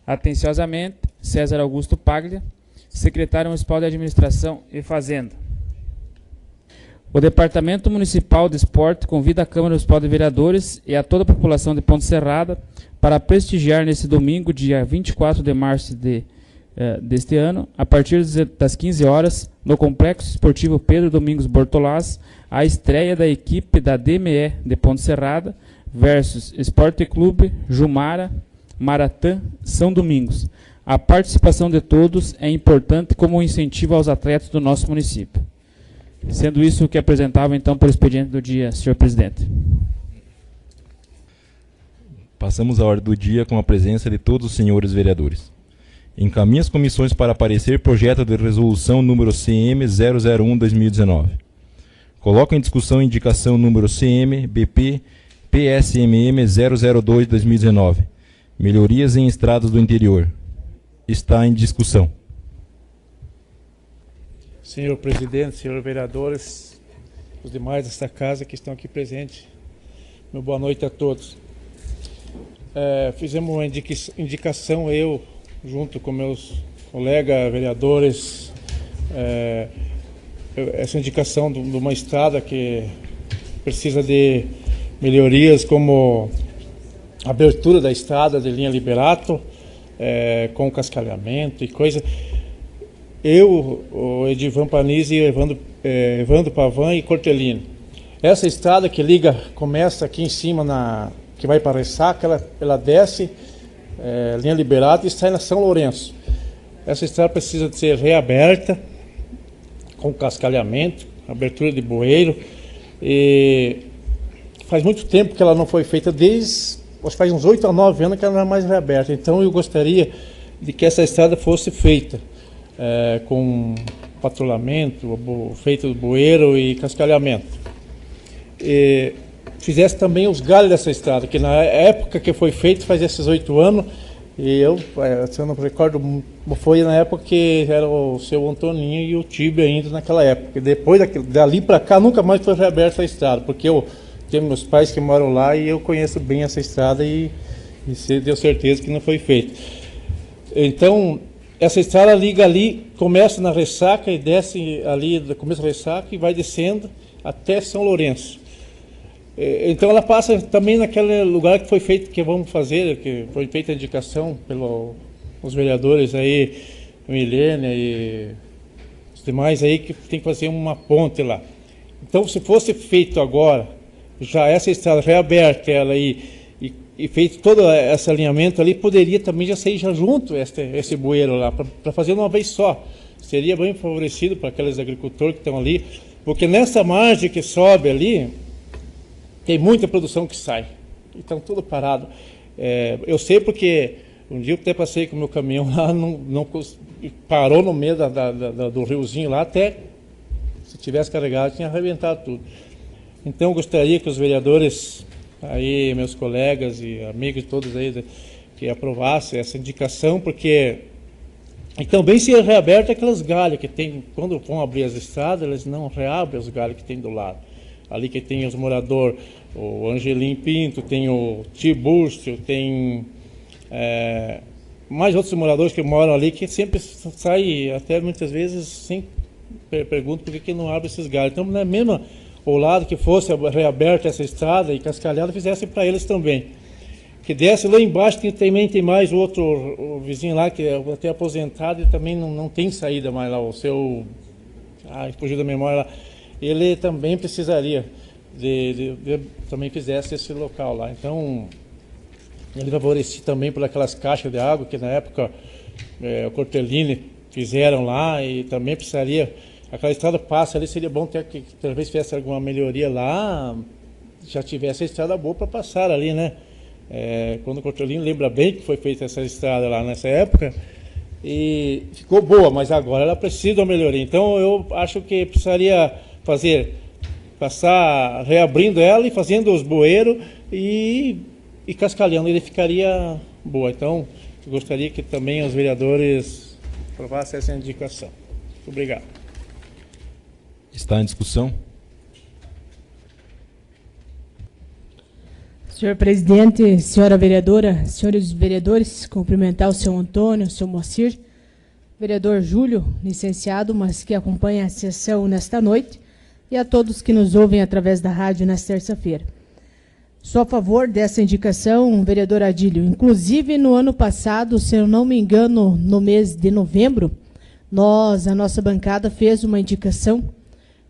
Atenciosamente, César Augusto Paglia, secretário municipal de Administração e Fazenda. O Departamento Municipal de Esporte convida a Câmara Municipal de Vereadores e a toda a população de Ponte Serrada para prestigiar nesse domingo, dia 24 de março deste ano, a partir das 15 horas, no Complexo Esportivo Pedro Domingos Bortolás, a estreia da equipe da DME de Ponte Serrada versus Esporte Clube Jumara Maratã São Domingos. A participação de todos é importante como um incentivo aos atletas do nosso município. Sendo isso o que apresentava então por expediente do dia, senhor presidente. Passamos à ordem do dia com a presença de todos os senhores vereadores. Encaminhe as comissões para aparecer projeto de resolução número CM 001-2019. Coloco em discussão a indicação número CM BP PSMM 002-2019. Melhorias em estradas do interior. Está em discussão. Senhor presidente, senhores vereadores, os demais desta casa que estão aqui presentes, meu boa noite a todos. Fizemos uma indicação, eu, junto com meus colegas vereadores, essa indicação de uma estrada que precisa de melhorias, como abertura da estrada de linha Liberato, com cascalhamento e coisa. Eu, o Edivan Panizzi, Evandro Pavan e Cortelino. Essa estrada que liga, começa aqui em cima, que vai para Ressaca, ela desce, linha Liberato e sai na São Lourenço. Essa estrada precisa de ser reaberta, com cascalhamento, abertura de bueiro. E faz muito tempo que ela não foi feita, acho que faz uns 8 a 9 anos que ela não é mais reaberta. Então eu gostaria de que essa estrada fosse feita com patrulhamento, feito do bueiro e cascalhamento. E fizesse também os galhos dessa estrada, que na época que foi feito, faz esses 8 anos, e se eu não recordo, foi na época que era o seu Antoninho e o Tibio ainda naquela época. E depois dali para cá nunca mais foi reaberta a estrada, porque eu tenho meus pais que moram lá e eu conheço bem essa estrada e deu certeza que não foi feito. Então, essa estrada liga ali, começa na Ressaca e desce ali, começa a Ressaca e vai descendo até São Lourenço. Então ela passa também naquele lugar que foi feito, que vamos fazer, que foi feita a indicação pelos vereadores aí, Milênia e os demais aí, que tem que fazer uma ponte lá. Então, se fosse feito agora, já essa estrada reaberta, ela aí, e feito todo esse alinhamento ali, poderia também já sair já junto esse bueiro lá, para fazer uma vez só. Seria bem favorecido para aqueles agricultores que estão ali, porque nessa margem que sobe ali, tem muita produção que sai. E estão tudo parado. Eu sei porque um dia eu até passei com o meu caminhão lá, não parou no meio do riozinho lá, até se tivesse carregado tinha arrebentado tudo. Então eu gostaria que os vereadores, aí meus colegas e amigos todos aí, que aprovassem essa indicação, porque e também se reaberta aquelas galhas que tem, quando vão abrir as estradas, eles não reabrem os galhos que tem do lado. Ali que tem os moradores, o Angelim Pinto, tem o Tibúrcio, tem mais outros moradores que moram ali, que sempre saem, até muitas vezes, sem perguntam por que não abre esses galhos. Então, não é mesmo o lado que fosse reaberta essa estrada e cascalhada, fizesse para eles também. Que desce lá embaixo, também tem mais o vizinho lá, que é até aposentado e também não tem saída mais lá, o seu... fugiu da memória lá. ele também precisaria também fizesse esse local lá. Então, ele favorecia também por aquelas caixas de água que na época o Cortellini fizeram lá, e também precisaria, aquela estrada passa ali, seria bom ter que talvez tivesse alguma melhoria lá, já tivesse a estrada boa para passar ali, né? Quando o Cortellini lembra bem que foi feita essa estrada lá nessa época, e ficou boa, mas agora ela precisa de uma melhoria. Então eu acho que precisaria passar reabrindo ela e fazendo os bueiros e cascalhando, ele ficaria boa. Então eu gostaria que também os vereadores aprovassem essa indicação. Muito obrigado. Está em discussão. Senhor presidente, senhora vereadora, senhores vereadores, cumprimentar o senhor Antônio, o senhor Moacir, vereador Júlio, licenciado, mas que acompanha a sessão nesta noite, e a todos que nos ouvem através da rádio nesta terça-feira. Sou a favor dessa indicação, vereador Adílio. Inclusive, no ano passado, se eu não me engano, no mês de novembro, a nossa bancada fez uma indicação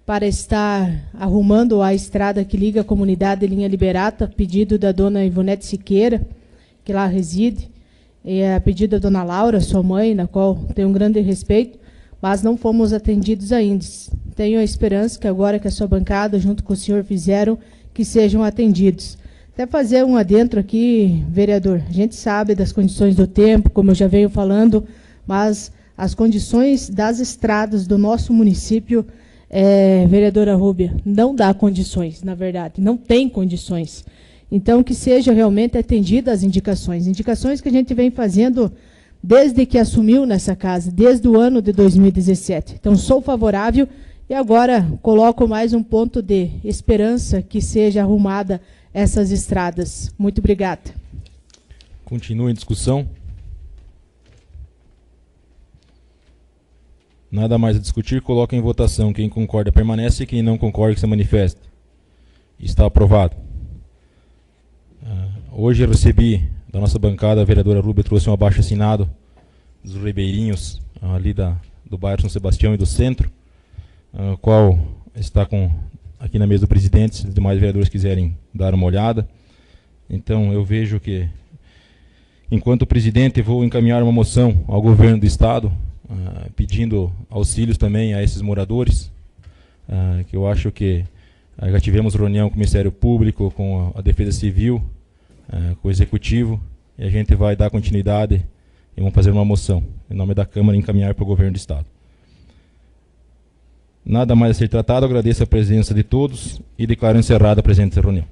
para estar arrumando a estrada que liga a comunidade de Linha Liberata, pedido da dona Ivonete Siqueira, que lá reside, e a pedido da dona Laura, sua mãe, na qual tenho um grande respeito, mas não fomos atendidos ainda. Tenho a esperança que agora que a sua bancada, junto com o senhor, fizeram, que sejam atendidos. Até fazer um adentro aqui, vereador, a gente sabe das condições do tempo, como eu já venho falando, mas as condições das estradas do nosso município, vereadora Rúbia, não dá condições, na verdade, não tem condições. Então, que seja realmente atendida as indicações que a gente vem fazendo desde que assumiu nessa casa, desde o ano de 2017. Então, sou favorável e agora coloco mais um ponto de esperança que seja arrumada essas estradas. Muito obrigada. Continua em discussão. Nada mais a discutir, coloca em votação. Quem concorda permanece, quem não concorda que se manifeste. Está aprovado. Hoje eu recebi da nossa bancada, a vereadora Rúbia trouxe um abaixo-assinado dos ribeirinhos ali do bairro São Sebastião e do centro, qual está aqui na mesa do presidente, se os demais vereadores quiserem dar uma olhada. Então eu vejo que, enquanto presidente, vou encaminhar uma moção ao governo do estado, pedindo auxílios também a esses moradores, que eu acho que já tivemos reunião com o Ministério Público, com a Defesa Civil, com o Executivo, e a gente vai dar continuidade e vamos fazer uma moção, em nome da Câmara, encaminhar para o governo do estado. Nada mais a ser tratado, agradeço a presença de todos e declaro encerrada a presente reunião.